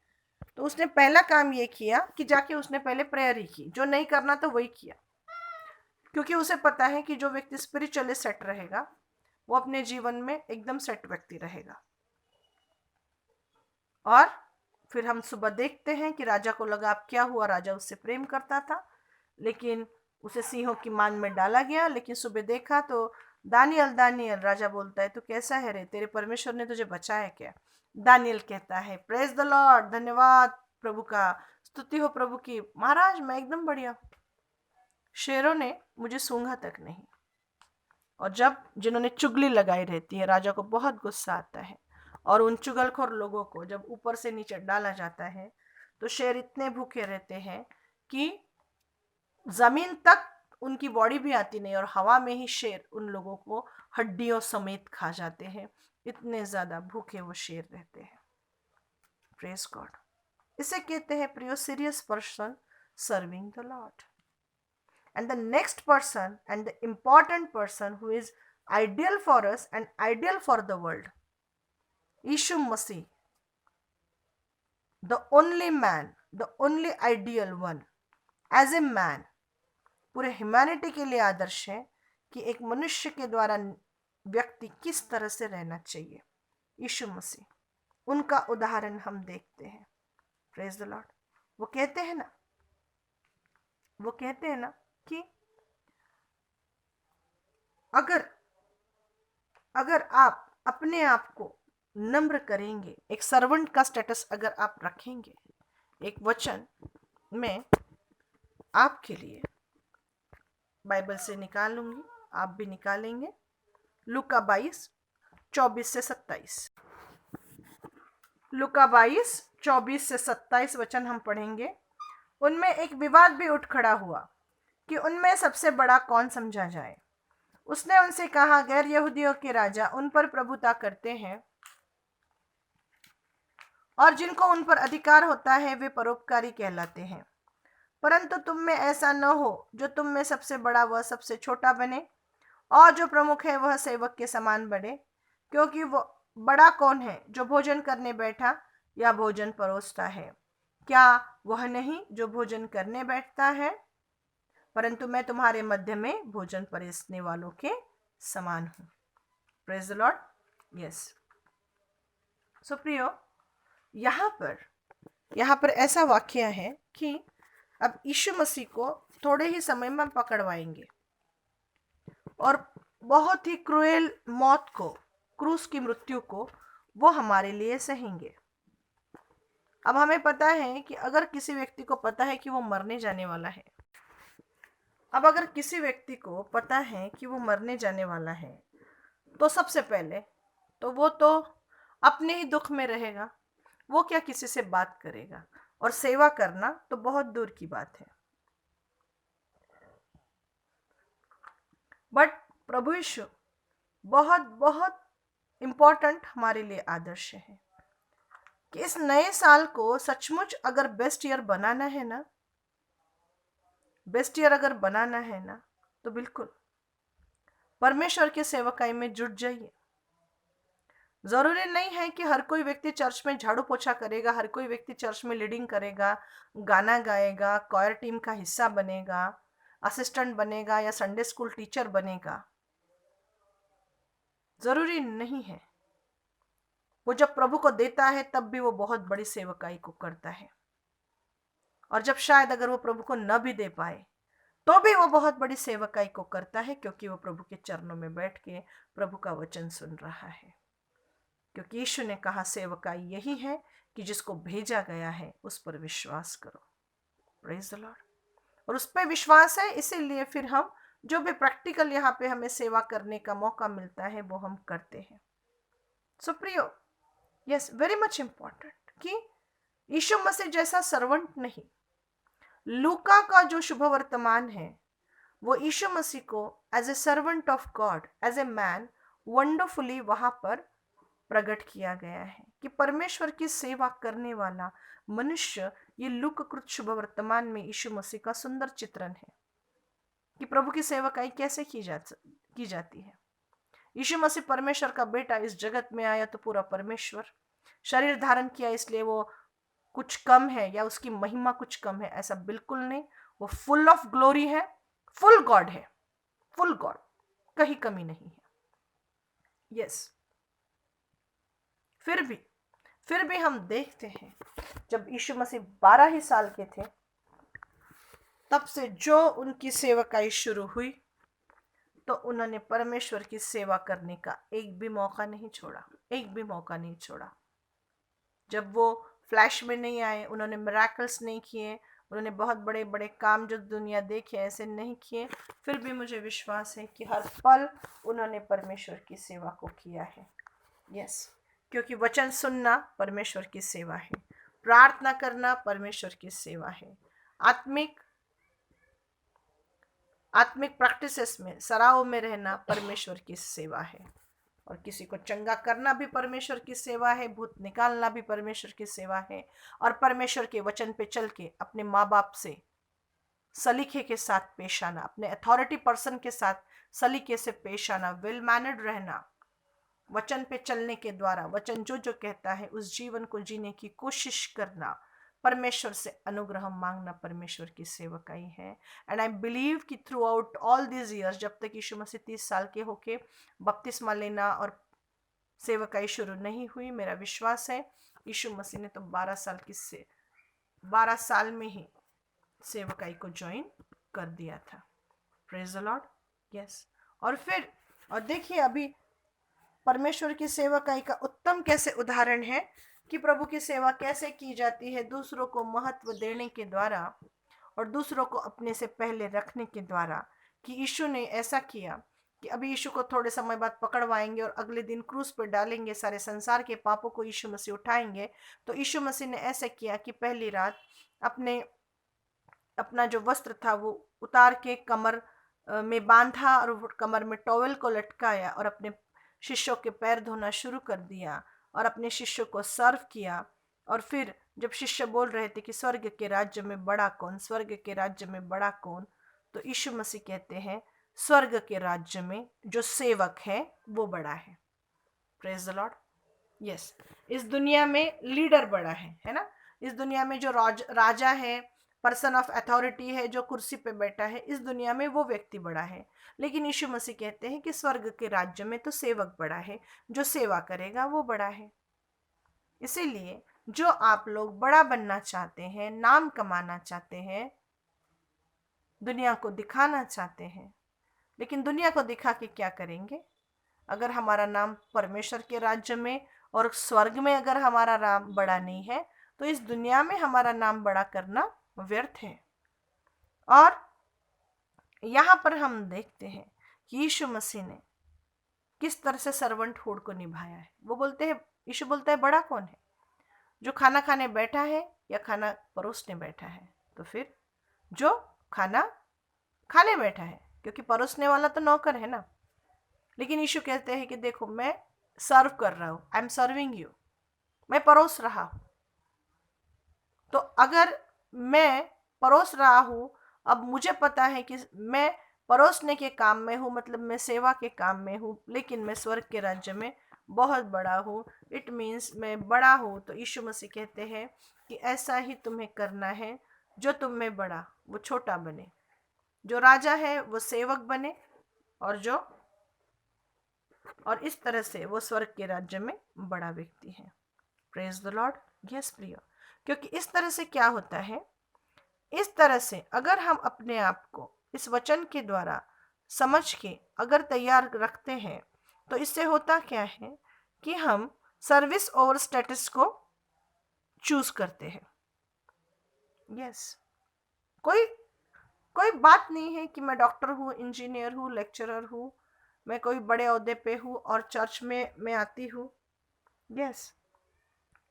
तो उसने पहला काम ये किया कि जाके उसने पहले प्रेयर ही की। जो नहीं करना था वही किया, क्योंकि उसे पता है कि जो व्यक्ति स्पिरिचुअली सेट रहेगा वो अपने जीवन में एकदम सेट व्यक्ति रहेगा। और फिर हम सुबह देखते हैं कि राजा को लगा अब क्या हुआ, राजा उससे प्रेम करता था, लेकिन उसे सिंहों की मान में डाला गया। लेकिन सुबह देखा तो दानियल दानियल, राजा बोलता है तो कैसा है रे, तेरे परमेश्वर ने तुझे बचाया क्या? दानियल कहता है प्रेज द लॉर्ड, धन्यवाद प्रभु का, स्तुति हो प्रभु की, महाराज मैं एकदम बढ़िया, शेरों ने मुझे सूंघा तक नहीं। और जब जिन्होंने चुगली लगाई रहती है, राजा को बहुत गुस्सा आता है, और उन चुगलखोर लोगों को जब ऊपर से नीचे डाला जाता है तो शेर इतने भूखे रहते हैं कि जमीन तक उनकी बॉडी भी आती नहीं, और हवा में ही शेर उन लोगों को हड्डियों समेत खा जाते हैं। इतने ज्यादा भूखे वो शेर रहते हैं। Praise God. इसे कहते हैं प्रियो serious person serving the Lord. And the next person and the important person who is ideal for us and ideal for the world, Yishu Masih, the only man, the only ideal one, as a man, पूरे ह्यूमैनिटी के लिए आदर्श है कि एक मनुष्य के द्वारा व्यक्ति किस तरह से रहना चाहिए। यीशु मसीह, उनका उदाहरण हम देखते हैं। Praise the Lord. वो कहते हैं ना कि अगर आप अपने आप को नम्र करेंगे, एक सर्वेंट का स्टेटस अगर आप रखेंगे, एक वचन मैं आपके लिए बाइबल से निकालूंगी, आप भी निकालेंगे। लूका 22:24-27। लूका 22:24-27 वचन हम पढ़ेंगे। उनमें एक विवाद भी उठ खड़ा हुआ कि उनमें सबसे बड़ा कौन समझा जाए। उसने उनसे कहा, गैर यहूदियों के राजा उन पर प्रभुता करते हैं और जिनको उन पर अधिकार होता है वे परोपकारी कहलाते हैं। परंतु तुम में ऐसा न हो, जो तुम में सबसे बड़ा वह सबसे छोटा बने, और जो प्रमुख है वह सेवक के समान बने। क्योंकि वो बड़ा कौन है, जो भोजन करने बैठा या भोजन परोसता है? क्या वह नहीं जो भोजन करने बैठता है? परंतु मैं तुम्हारे मध्य में भोजन परोसने वालों के समान हूँ। Praise the Lord. यस। सो प्रियो, यहाँ पर ऐसा वाक्य है कि अब यीशु मसीह को थोड़े ही समय में पकड़वाएंगे और बहुत ही क्रूएल मौत को, क्रूस की मृत्यु को वो हमारे लिए सहेंगे। अब हमें पता है कि अगर किसी व्यक्ति को पता है कि वो मरने जाने वाला है, अगर किसी व्यक्ति को पता है कि वो मरने जाने वाला है, तो सबसे पहले तो वो तो अपने ही दुख में रहेगा, वो क्या किसी से बात करेगा? और सेवा करना तो बहुत दूर की बात है। बट प्रभु यीशु बहुत बहुत इम्पोर्टेंट हमारे लिए आदर्श है कि इस नए साल को सचमुच अगर बेस्ट ईयर बनाना है ना, बेस्ट ईयर अगर बनाना है ना, तो बिल्कुल परमेश्वर के सेवकाई में जुट जाइए। जरूरी नहीं है कि हर कोई व्यक्ति चर्च में झाड़ू पोछा करेगा, हर कोई व्यक्ति चर्च में लीडिंग करेगा, गाना गाएगा, कॉयर टीम का हिस्सा बनेगा, असिस्टेंट बनेगा या संडे स्कूल टीचर बनेगा। जरूरी नहीं है। वो जब प्रभु को देता है तब भी वो बहुत बड़ी सेवकाई को करता है, और जब शायद अगर वो प्रभु को न भी दे पाए तो भी वो बहुत बड़ी सेवकाई को करता है, क्योंकि वो प्रभु के चरणों में बैठ के प्रभु का वचन सुन रहा है। क्योंकि यीशु ने कहा सेवकाई यही है कि जिसको भेजा गया है उस पर विश्वास करो। Praise the Lord. और उस पर विश्वास है, इसीलिए फिर हम जो भी प्रैक्टिकल यहाँ पे हमें सेवा करने का मौका मिलता है वो हम करते हैं। सो प्रियो, यस, वेरी मच इम्पॉर्टेंट कि यीशु मसीह जैसा सर्वेंट नहीं, लूका का जो शुभ वर्तमान है वो यीशु मसीह को as a servant of God, as a man wonderfully वहां पर प्रकट किया गया है कि परमेश्वर की सेवा करने वाला मनुष्य, ये लूकाकृत शुभ वर्तमान में यीशु मसीह का सुंदर चित्रण है कि प्रभु की सेवकाई कैसे की जाती है। यीशु मसीह परमेश्वर का बेटा इस जगत में आया तो पूरा परमेश्वर, शरीर धारण किया इसलिए वो कुछ कम है या उसकी महिमा कुछ कम है, ऐसा बिल्कुल नहीं। वो फुल ऑफ ग्लोरी है, फुल गॉड है, फुल गॉड, कहीं कमी नहीं है। यस। फिर भी हम देखते हैं जब यीशु मसीह 12 ही साल के थे तब से जो उनकी सेवकाई शुरू हुई, तो उन्होंने परमेश्वर की सेवा करने का एक भी मौका नहीं छोड़ा, एक भी मौका नहीं छोड़ा। जब वो फ्लैश में नहीं आए, उन्होंने मिरेकल्स नहीं किए, उन्होंने बहुत बड़े बड़े काम जो दुनिया देखे ऐसे नहीं किए, फिर भी मुझे विश्वास है कि हर पल उन्होंने परमेश्वर की सेवा को किया है। यस, क्योंकि वचन सुनना परमेश्वर की सेवा है, प्रार्थना करना परमेश्वर की सेवा है, आत्मिक प्रैक्टिसेस में, सराव में रहना परमेश्वर की सेवा है, और किसी को चंगा करना भी परमेश्वर की सेवा है, भूत निकालना भी परमेश्वर की सेवा है, और परमेश्वर के वचन पे चल के अपने माँ बाप से सलीके के साथ पेश आना, अपने अथॉरिटी पर्सन के साथ सलीके से पेश आना, वेल मैनर्ड रहना, वचन पे चलने के द्वारा वचन जो जो कहता है उस जीवन को जीने की कोशिश करना, परमेश्वर से अनुग्रह मांगना परमेश्वर की सेवकाई है। एंड आई बिलीव कि through out all these years, जब तक यीशु मसीह 30 साल के होके बपतिस्मा लेना और सेवकाई शुरू नहीं हुई, मेरा विश्वास है यीशु मसीह ने तो 12 साल में ही सेवकाई को ज्वाइन कर दिया था। Praise the Lord. यस। और देखिए अभी परमेश्वर की सेवकाई का उत्तम कैसे उदाहरण है कि प्रभु की सेवा कैसे की जाती है, दूसरों को महत्व देने के द्वारा और दूसरों को अपने से पहले रखने के द्वारा। कि यीशु ने ऐसा किया कि अभी यीशु को थोड़े समय बाद पकड़वाएंगे और अगले दिन क्रूस पर डालेंगे, सारे संसार के पापों को यीशु मसीह उठाएंगे। तो यीशु मसीह ने ऐसा किया कि पहली रात अपना जो वस्त्र था वो उतार के कमर में बांधा और कमर में टॉवेल को लटकाया और अपने शिष्यों के पैर धोना शुरू कर दिया और अपने शिष्यों को सर्व किया। और फिर जब शिष्य बोल रहे थे कि स्वर्ग के राज्य में बड़ा कौन, स्वर्ग के राज्य में बड़ा कौन, तो यीशु मसीह कहते हैं स्वर्ग के राज्य में जो सेवक है वो बड़ा है। Praise the Lord. यस, इस दुनिया में लीडर बड़ा है ना। इस दुनिया में जो राजा है, पर्सन ऑफ अथॉरिटी है, जो कुर्सी पे बैठा है, इस दुनिया में वो व्यक्ति बड़ा है। लेकिन यीशु मसीह कहते हैं कि स्वर्ग के राज्य में तो सेवक बड़ा है, जो सेवा करेगा वो बड़ा है। इसीलिए जो आप लोग बड़ा बनना चाहते हैं, नाम कमाना चाहते हैं, दुनिया को दिखाना चाहते हैं, लेकिन दुनिया को दिखा के क्या करेंगे? अगर हमारा नाम परमेश्वर के राज्य में और स्वर्ग में अगर हमारा नाम बड़ा नहीं है, तो इस दुनिया में हमारा नाम बड़ा करना व्यर्थ है। और यहाँ पर हम देखते हैं कि यीशु मसीह ने किस तरह से सर्वेंट हुड को निभाया है। वो बोलते हैं, यीशु बोलता है बड़ा कौन है, जो खाना खाने बैठा है या खाना परोसने बैठा है? तो फिर जो खाना खाने बैठा है, क्योंकि परोसने वाला तो नौकर है ना। लेकिन यीशु कहते हैं कि देखो मैं सर्व कर रहा हूँ, आई एम सर्विंग यू, मैं परोस रहा हूँ। तो अगर मैं परोस रहा हूँ, अब मुझे पता है कि मैं परोसने के काम में हूँ, मतलब मैं सेवा के काम में हूँ, लेकिन मैं स्वर्ग के राज्य में बहुत बड़ा हूँ, इट मीन्स मैं बड़ा हूँ। तो यीशु मसीह कहते हैं कि ऐसा ही तुम्हें करना है, जो तुम में बड़ा वो छोटा बने, जो राजा है वो सेवक बने, और इस तरह से वो स्वर्ग के राज्य में बड़ा व्यक्ति है। Praise the Lord. यस प्रिय, क्योंकि इस तरह से क्या होता है, इस तरह से अगर हम अपने आप को इस वचन के द्वारा समझ के अगर तैयार रखते हैं, तो इससे होता क्या है कि हम सर्विस ओवर स्टेटस को चूज करते हैं। यस, कोई बात नहीं है कि मैं डॉक्टर हूँ, इंजीनियर हूँ, लेक्चरर हूँ, मैं कोई बड़े ओहदे पे हूँ और चर्च में मैं आती हूँ। यस,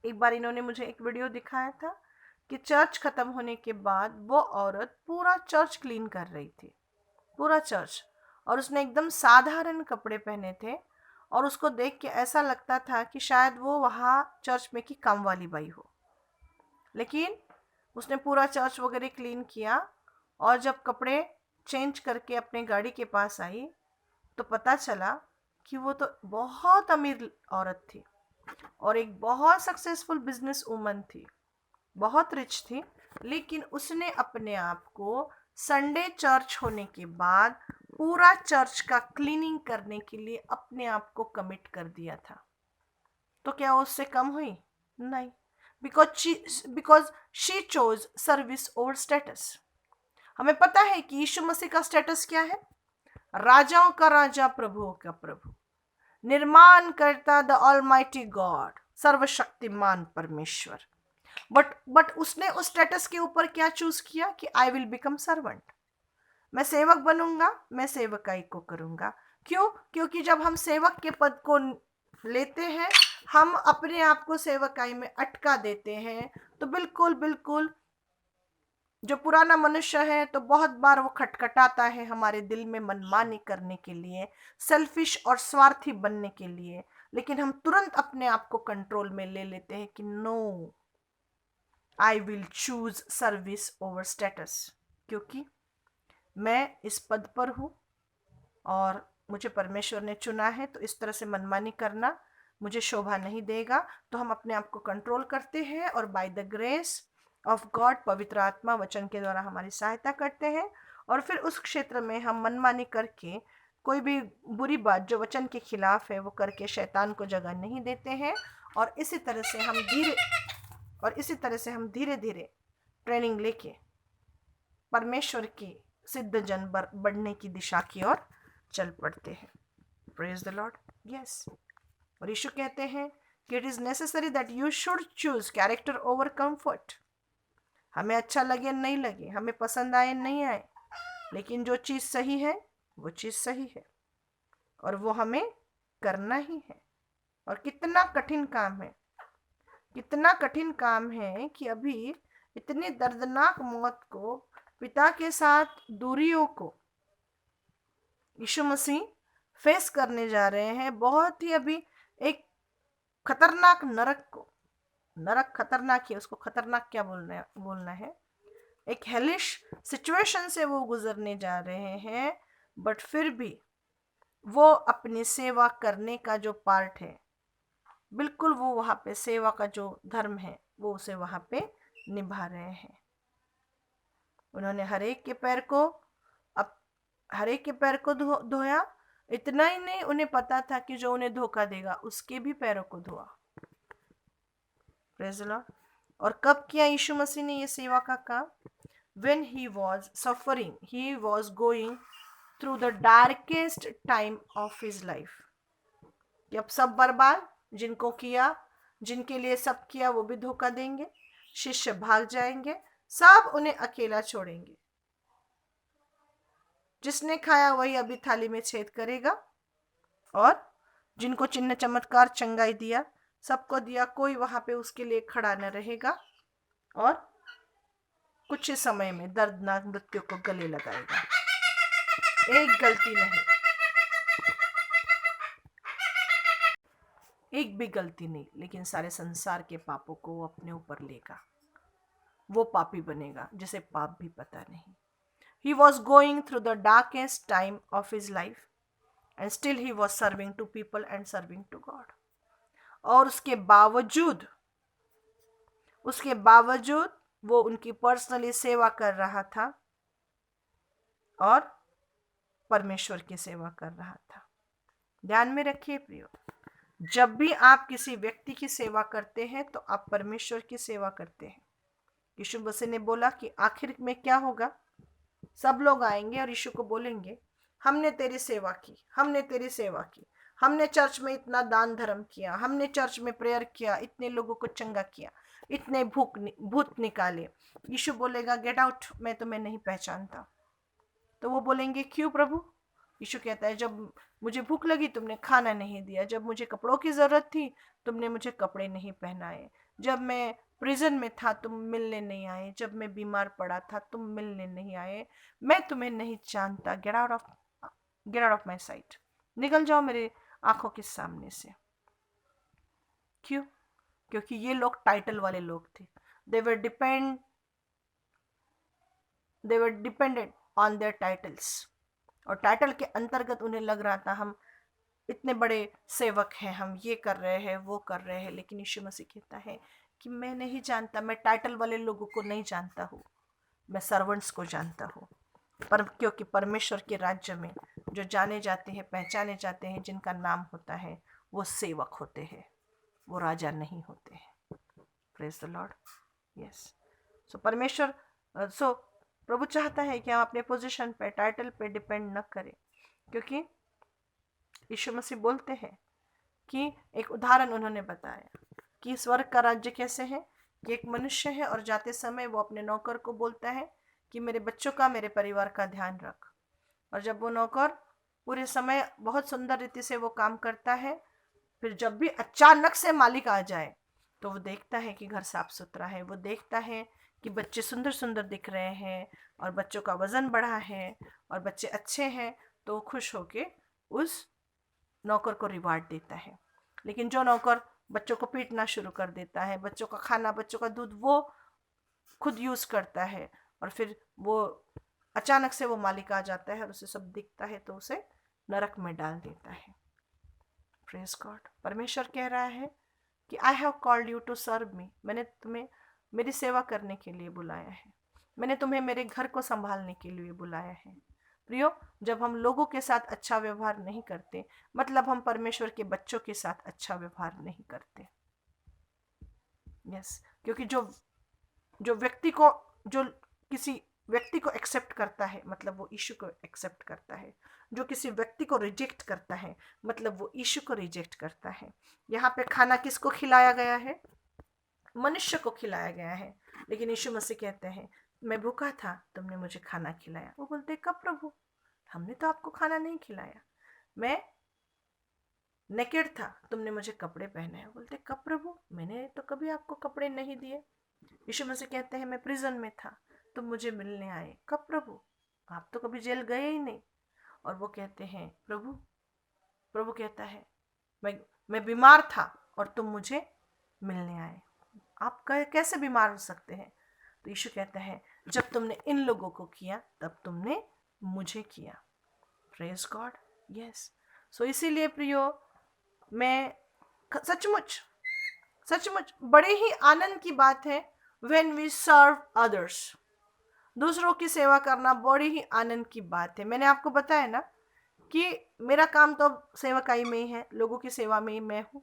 एक बार इन्होंने मुझे एक वीडियो दिखाया था कि चर्च खत्म होने के बाद वो औरत पूरा चर्च क्लीन कर रही थी, पूरा चर्च, और उसने एकदम साधारण कपड़े पहने थे और उसको देख के ऐसा लगता था कि शायद वो वहाँ चर्च में की काम वाली बाई हो। लेकिन उसने पूरा चर्च वगैरह क्लीन किया और जब कपड़े चेंज करके अपने गाड़ी के पास आई तो पता चला कि वो तो बहुत अमीर औरत थी और एक बहुत सक्सेसफुल बिजनेस वूमन थी, बहुत रिच थी। लेकिन उसने अपने आप को संडे चर्च होने के बाद पूरा चर्च का क्लीनिंग करने के लिए अपने आप को कमिट कर दिया था। तो क्या उससे कम हुई? नहीं, because she chose service over status. हमें पता है कि यीशु मसीह का स्टेटस क्या है? राजाओं का राजा, प्रभुओं का प्रभु, निर्माण करता द ऑलमाइटी गॉड, सर्वशक्तिमान परमेश्वर। बट उसने उस स्टेटस के ऊपर क्या चूज किया कि आई विल बिकम सर्वेंट, मैं सेवक बनूंगा, मैं सेवकाई को करूंगा। क्यों? क्योंकि जब हम सेवक के पद को लेते हैं, हम अपने आप को सेवकाई में अटका देते हैं। तो बिल्कुल जो पुराना मनुष्य है तो बहुत बार वो खटखटाता है हमारे दिल में मनमानी करने के लिए, सेल्फिश और स्वार्थी बनने के लिए। लेकिन हम तुरंत अपने आप को कंट्रोल में ले लेते हैं कि no, I will choose service over status, क्योंकि मैं इस पद पर हूँ और मुझे परमेश्वर ने चुना है। तो इस तरह से मनमानी करना मुझे शोभा नहीं देगा। तो हम अपने आप को कंट्रोल करते हैं और by the grace of God, पवित्र आत्मा वचन के द्वारा हमारी सहायता करते हैं, और फिर उस क्षेत्र में हम मनमानी करके कोई भी बुरी बात जो वचन के खिलाफ है वो करके शैतान को जगह नहीं देते हैं। और इसी तरह से हम धीरे धीरे ट्रेनिंग लेके परमेश्वर की सिद्ध जन बढ़ने की दिशा की ओर चल पड़ते हैं। Praise the Lord. यस, और यीशु कहते हैं कि it is necessary that you should choose character over comfort. हमें अच्छा लगे नहीं लगे, हमें पसंद आए नहीं आए, लेकिन जो चीज सही है वो चीज सही है और वो हमें करना ही है। और कितना कठिन काम है, कितना कठिन काम है कि अभी इतनी दर्दनाक मौत को, पिता के साथ दूरियों को यीशु मसीह फेस करने जा रहे हैं। बहुत ही अभी एक खतरनाक नरक को, नरक खतरनाक है, उसको खतरनाक क्या बोलना है, एक हेलिश सिचुएशन से वो गुजरने जा रहे हैं। बट फिर भी वो अपनी सेवा करने का जो पार्ट है, बिल्कुल वो वहाँ पे सेवा का जो धर्म है वो उसे वहाँ पे निभा रहे हैं। उन्होंने हर एक के पैर को, अब हर एक के पैर को धोया। इतना ही नहीं, उन्हें पता था कि जो उन्हें धोखा देगा उसके भी पैरों को धोआ। Praise the Lord. और कब किया यीशु मसीह ने ये सेवा का काम? When he was suffering, he was going through the darkest time of his life. कि अब सब बर्बाद, जिनको किया, जिनके लिए सब किया वो भी धोखा देंगे, शिष्य भाग जाएंगे, सब उन्हें अकेला छोड़ेंगे। जिसने खाया वही अभी थाली में छेद करेगा, और जिनको चिन्ह चमत्कार चंगाई दिया, सबको दिया, कोई वहां पे उसके लिए खड़ा न रहेगा और कुछ ही समय में दर्दनाक मृत्यु को गले लगाएगा। एक गलती नहीं, एक भी गलती नहीं, लेकिन सारे संसार के पापों को वो अपने ऊपर लेगा। वो पापी बनेगा जिसे पाप भी पता नहीं। He was going through the darkest time of his life and still he was serving to people and serving to God. और उसके बावजूद वो उनकी पर्सनली सेवा कर रहा था और परमेश्वर की सेवा कर रहा था। ध्यान में रखिए प्रियो, जब भी आप किसी व्यक्ति की सेवा करते हैं तो आप परमेश्वर की सेवा करते हैं। यीशु मसीह ने बोला कि आखिर में क्या होगा? सब लोग आएंगे और यीशु को बोलेंगे, हमने तेरी सेवा की, हमने तेरी सेवा की, हमने चर्च में इतना दान धर्म किया, हमने चर्च में प्रेयर किया, इतने लोगों को चंगा किया, इतने भूत निकाले। यीशु बोलेगा, गेट आउट, मैं तुम्हें नहीं पहचानता। तो वो बोलेंगे, क्यों प्रभु? यीशु कहता है, जब मुझे भूख लगी तुमने खाना नहीं दिया, जब मुझे कपड़ों की जरूरत थी तुमने मुझे कपड़े नहीं पहनाए, जब मैं प्रिजन में था तुम मिलने नहीं आए, जब मैं बीमार पड़ा था तुम मिलने नहीं आए, मैं तुम्हें नहीं जानता, get out of my site, निकल जाओ मेरे आंखों के सामने से। क्यों? क्योंकि ये लोग टाइटल वाले लोग थे। They were dependent on their titles, और टाइटल के अंतर्गत उन्हें लग रहा था हम इतने बड़े सेवक हैं, हम ये कर रहे हैं, वो कर रहे हैं। लेकिन यीशु मसीह कहता है कि मैं नहीं जानता, मैं टाइटल वाले लोगों को नहीं जानता हूँ, मैं सर्वेंट्स को जानता हूँ। पर क्योंकि परमेश्वर के राज्य में जो जाने जाते हैं, पहचाने जाते हैं, जिनका नाम होता है, वो सेवक होते हैं, वो राजा नहीं होते हैं। Praise the Lord. यस, सो परमेश्वर, सो प्रभु चाहता है कि हम अपने पोजीशन पे, टाइटल पे डिपेंड न करें, क्योंकि यीशु मसीह बोलते हैं कि एक उदाहरण उन्होंने बताया कि स्वर्ग का राज्य कैसे है कि एक मनुष्य है और जाते समय वो अपने नौकर को बोलता है कि मेरे बच्चों का, मेरे परिवार का ध्यान रख। और जब वो नौकर पूरे समय बहुत सुंदर रीति से वो काम करता है, फिर जब भी अचानक से मालिक आ जाए तो वो देखता है कि घर साफ सुथरा है, वो देखता है कि बच्चे सुंदर सुंदर दिख रहे हैं और बच्चों का वजन बढ़ा है और बच्चे अच्छे हैं, तो वो खुश होके उस नौकर को रिवार्ड देता है। लेकिन जो नौकर बच्चों को पीटना शुरू कर देता है, बच्चों का खाना, बच्चों का दूध वो खुद यूज़ करता है, और फिर वो अचानक से वो मालिक आ जाता है और उसे सब दिखता है तो उसे नरक में डाल देता है। Praise God. परमेश्वर कह रहा है कि I have called you to serve me, मैंने तुम्हें मेरी सेवा करने के लिए बुलाया है, मैंने तुम्हें मेरे घर को संभालने के लिए बुलाया है। प्रियो, जब हम लोगों के साथ अच्छा व्यवहार नहीं करते, मतलब हम परमेश्वर के बच्चों के साथ अच्छा व्यवहार नहीं करते। यस, क्योंकि जो व्यक्ति को, जो किसी व्यक्ति को एक्सेप्ट करता है मतलब वो यीशु को एक्सेप्ट करता है। जो किसी व्यक्ति को रिजेक्ट करता है मतलब वो यीशु को रिजेक्ट करता है। यहाँ पे खाना किसको खिलाया गया है? मनुष्य को खिलाया गया है। लेकिन यीशु मसीह कहते हैं मैं भूखा था, तुमने मुझे खाना खिलाया। वो बोलते कब प्रभु, हमने तो आपको खाना नहीं खिलाया। मैं नेकेड था, तुमने मुझे कपड़े पहनाए। बोलते कब प्रभु, मैंने तो कभी आपको कपड़े नहीं दिए। यीशु मसीह कहते हैं मैं प्रिजन में था, तुम मुझे मिलने आए। कब प्रभु, आप तो कभी जेल गए ही नहीं। और वो कहते हैं प्रभु, प्रभु कहता है मैं बीमार था और तुम मुझे मिलने आए। आप कैसे बीमार हो सकते हैं? तो यीशु कहता है जब तुमने इन लोगों को किया तब तुमने मुझे किया। Praise God. यस। सो इसीलिए प्रियो, मैं सचमुच सचमुच बड़े ही आनंद की बात है व्हेन वी सर्व अदर्स। दूसरों की सेवा करना बड़ी ही आनंद की बात है। मैंने आपको बताया ना कि मेरा काम तो सेवकाई में ही है, लोगों की सेवा में ही मैं हूँ।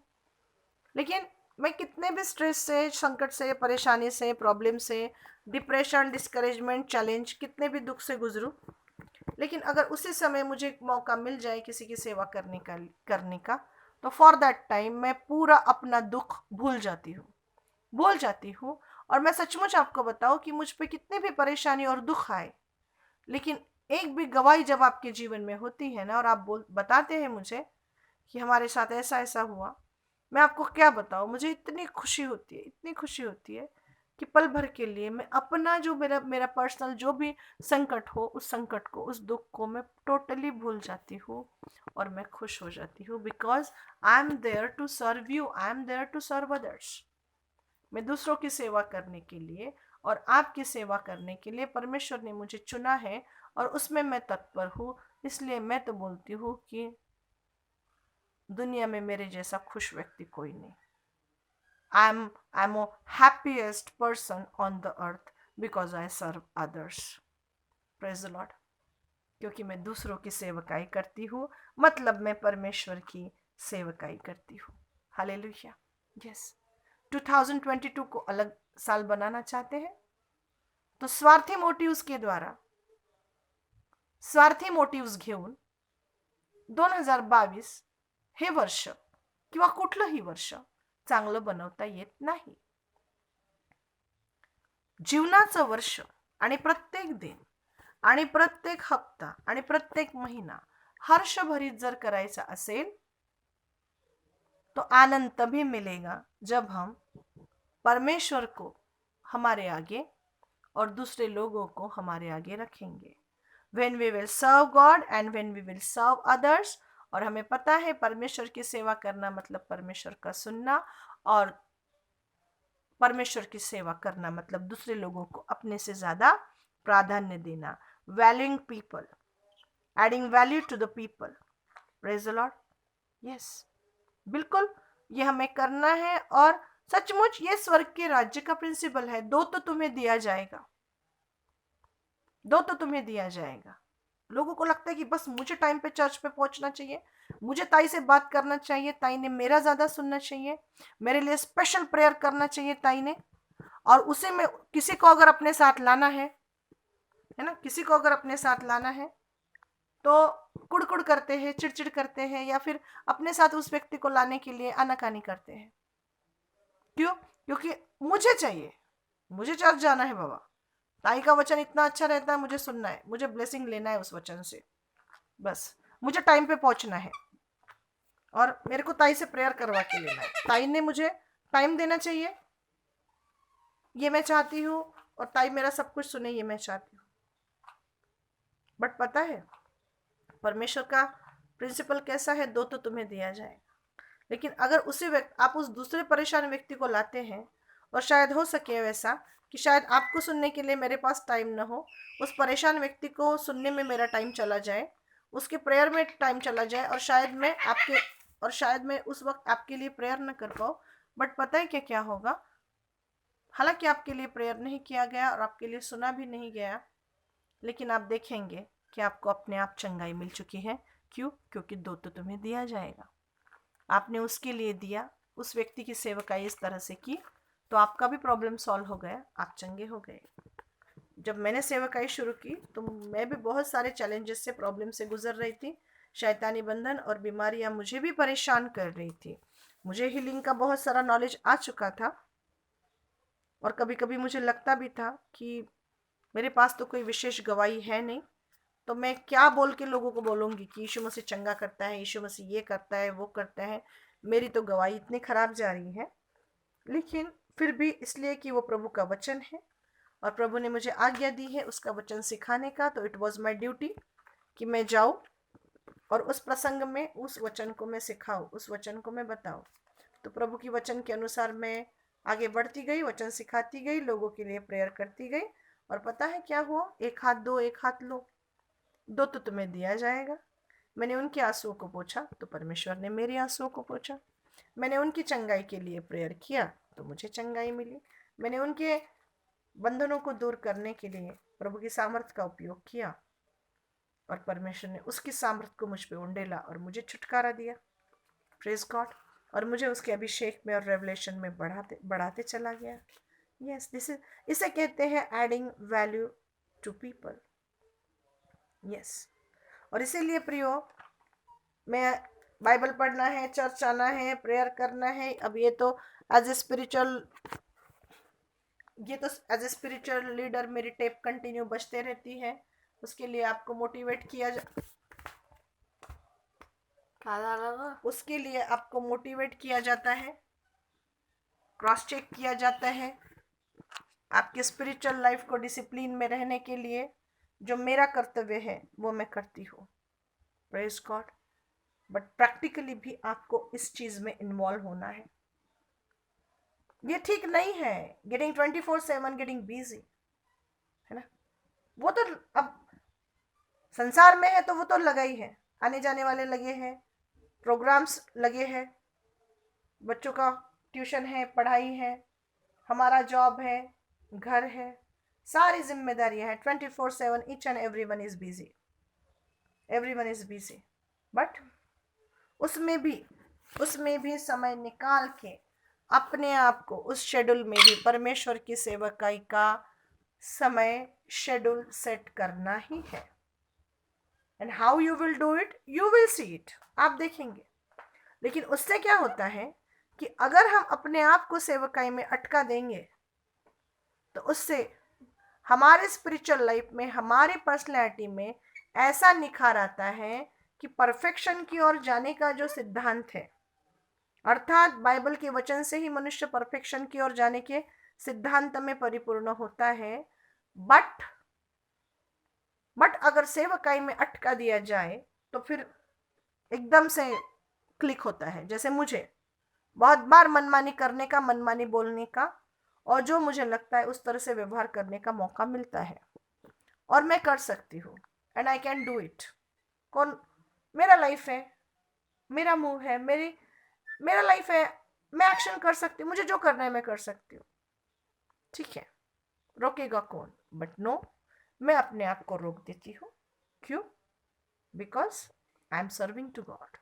लेकिन मैं कितने भी स्ट्रेस से, संकट से, परेशानी से, प्रॉब्लम से, डिप्रेशन, डिस्करेजमेंट, चैलेंज, कितने भी दुख से गुजरूं, लेकिन अगर उसी समय मुझे एक मौका मिल जाए किसी की सेवा करने का तो फॉर दैट टाइम मैं पूरा अपना दुख भूल जाती हूँ। और मैं सचमुच आपको बताऊं कि मुझ पे कितने भी परेशानी और दुख आए, लेकिन एक भी गवाही जब आपके जीवन में होती है ना और आप बताते हैं मुझे कि हमारे साथ ऐसा ऐसा हुआ, मैं आपको क्या बताऊं, मुझे इतनी खुशी होती है, इतनी खुशी होती है कि पल भर के लिए मैं अपना जो मेरा पर्सनल जो भी संकट हो, उस संकट को, उस दुख को मैं टोटली भूल जाती हूँ और मैं खुश हो जाती हूँ। Because I am there to serve you, I am there to serve others. मैं दूसरों की सेवा करने के लिए और आपकी सेवा करने के लिए परमेश्वर ने मुझे चुना है और उसमें मैं तत्पर हूँ। इसलिए मैं तो बोलती हूँ कि दुनिया में मेरे जैसा खुश व्यक्ति कोई नहीं। I'm a happiest person on the earth because I serve others. Praise the Lord. क्योंकि मैं दूसरों की सेवकाई करती हूँ, मतलब मैं परमेश्वर की सेवकाई करती हूँ। हालेलुया। यस। 2022 को अलग साल बनाना चाहते हैं तो स्वार्थी मोटिव्स घेऊन 2022 हे वर्ष किंवा कुठलंही वर्ष चांगलं बनवता येत नाही। जीवनाचं वर्ष आणि प्रत्येक दिन आणि प्रत्येक हप्ता आणि प्रत्येक महीना हर्षभरित जर करायचा असेल तो आनंद तभी मिलेगा जब हम परमेश्वर को हमारे आगे और दूसरे लोगों को हमारे आगे रखेंगे। When we will serve God and when we will serve others, और हमें पता है परमेश्वर की सेवा करना मतलब परमेश्वर का सुनना, और परमेश्वर की सेवा करना मतलब दूसरे लोगों को अपने से ज्यादा प्राधान्य देना। Valuing people, adding value to the people. Praise the Lord. Yes, बिल्कुल ये हमें करना है और सचमुच ये स्वर्ग के राज्य का प्रिंसिपल है। दो तो तुम्हें दिया जाएगा। लोगों को लगता है कि बस मुझे टाइम पे चर्च पे पहुंचना चाहिए, मुझे ताई से बात करना चाहिए, ताई ने मेरा ज्यादा सुनना चाहिए, मेरे लिए स्पेशल प्रेयर करना चाहिए ताई ने। और उसे में किसी को अगर अपने साथ लाना है ना, किसी को अगर अपने साथ लाना है तो कुड़कुड़ करते हैं, चिड़चिड़ करते हैं, या फिर अपने साथ उस व्यक्ति को लाने के लिए आनाकानी करते हैं। क्यों? क्योंकि मुझे चाहिए, मुझे चर्च जाना है बाबा, ताई का वचन इतना अच्छा रहता है, मुझे सुनना है, मुझे ब्लेसिंग लेना है उस वचन से, बस मुझे टाइम पे पहुंचना है और मेरे को ताई से प्रेयर करवा के लेना है, ताई ने मुझे टाइम देना चाहिए, ये मैं चाहती हूँ, और ताई मेरा सब कुछ सुने, ये मैं चाहती हूँ। बट पता है परमेश्वर का प्रिंसिपल कैसा है? दो तो तुम्हें दिया जाएगा। लेकिन अगर उसी आप उस दूसरे परेशान व्यक्ति को लाते हैं, और शायद हो सके वैसा कि शायद आपको सुनने के लिए मेरे पास टाइम ना हो, उस परेशान व्यक्ति को सुनने में मेरा टाइम चला जाए, उसके प्रेयर में टाइम चला जाए, और शायद मैं उस वक्त आपके लिए प्रेयर ना कर पाऊँ। बट पता है क्या होगा? हालांकि आपके लिए प्रेयर नहीं किया गया और आपके लिए सुना भी नहीं गया, लेकिन आप देखेंगे कि आपको अपने आप चंगाई मिल चुकी है। क्यों? क्योंकि दो तो तुम्हें दिया जाएगा। आपने उसके लिए दिया, उस व्यक्ति की सेवकाई इस तरह से की, तो आपका भी प्रॉब्लम सॉल्व हो गया, आप चंगे हो गए। जब मैंने सेवकाई शुरू की तो मैं भी बहुत सारे चैलेंजेस से, प्रॉब्लम से गुजर रही थी। शैतानी बंधन और बीमारियां मुझे भी परेशान कर रही थी। मुझे हीलिंग का बहुत सारा नॉलेज आ चुका था, और कभी कभी मुझे लगता भी था कि मेरे पास तो कोई विशेष गवाही है नहीं, तो मैं क्या बोल के लोगों को बोलूँगी कि यीशु मसीह चंगा करता है, यीशु मसीह ये करता है, वो करता है। मेरी तो गवाही इतनी खराब जा रही है। लेकिन फिर भी इसलिए कि वो प्रभु का वचन है और प्रभु ने मुझे आज्ञा दी है उसका वचन सिखाने का, तो इट वॉज माई ड्यूटी कि मैं जाऊँ और उस प्रसंग में उस वचन को मैं सिखाऊँ, उस वचन को मैं बताऊँ। तो प्रभु की वचन के अनुसार मैं आगे बढ़ती गई, वचन सिखाती गई, लोगों के लिए प्रेयर करती गई। और पता है क्या हुआ? एक हाथ दो, एक हाथ लो, दो तो तुम्हें दिया जाएगा। मैंने उनके आंसुओं को पोंछा तो परमेश्वर ने मेरे आंसुओं को पोंछा। मैंने उनकी चंगाई के लिए प्रेयर किया तो मुझे चंगाई मिली। मैंने उनके बंधनों को दूर करने के लिए प्रभु की सामर्थ का उपयोग किया और परमेश्वर ने उसकी सामर्थ को मुझ पे उंडेला और मुझे छुटकारा दिया। Praise God. और मुझे उसके अभिषेक में और रेवलेशन में बढ़ाते बढ़ाते चला गया। यस, दिस इज, इसे कहते हैं adding value to people. Yes, और इसीलिए प्रियो, मैं बाइबल पढ़ना है, चर्च आना है, प्रेयर करना है। अब ये तो एज ए स्पिरिचुअल लीडर मेरी टेप कंटिन्यू बजते रहती है। उसके लिए आपको मोटिवेट किया उसके लिए आपको मोटिवेट किया जाता है, क्रॉस चेक किया जाता है। आपके स्पिरिचुअल लाइफ को डिसिप्लिन में रहने के लिए जो मेरा कर्तव्य है वो मैं करती हूँ। Praise God. बट प्रैक्टिकली भी आपको इस चीज में इन्वॉल्व होना है। ये ठीक नहीं है गेटिंग 24/7 गेटिंग बिजी, है ना? वो तो अब संसार में है तो वो तो लगा ही है, आने जाने वाले लगे हैं, प्रोग्राम्स लगे हैं, बच्चों का ट्यूशन है, पढ़ाई है, हमारा जॉब है, घर है, सारी जिम्मेदारियां हैं। 24/7 each and every one is busy. But उसमें भी समय निकाल के अपने आप को उस शेड्यूल में भी परमेश्वर की सेवकाई का समय शेड्यूल सेट करना ही है। And how you will do it, you will see it, आप देखेंगे। लेकिन उससे क्या होता है कि अगर हम अपने आप को सेवकाई में अटका देंगे तो उससे हमारे स्पिरिचुअल लाइफ में, हमारे पर्सनैलिटी में ऐसा निखार आता है कि परफेक्शन की ओर जाने का जो सिद्धांत है, अर्थात बाइबल के वचन से ही मनुष्य परफेक्शन की ओर जाने के सिद्धांत में परिपूर्ण होता है। बट अगर सेवकाई में अटका दिया जाए तो फिर एकदम से क्लिक होता है। जैसे मुझे बहुत बार मनमानी करने का, मनमानी बोलने का, और जो मुझे लगता है उस तरह से व्यवहार करने का मौका मिलता है, और मैं कर सकती हूँ। And I can do it. कौन? मेरा लाइफ है, मेरा मुंह है, मेरा लाइफ है, मैं एक्शन कर सकती हूँ, मुझे जो करना है मैं कर सकती हूँ। ठीक है, रोकेगा कौन? बट नो, मैं अपने आप को रोक देती हूँ। क्यों? Because I am serving to God.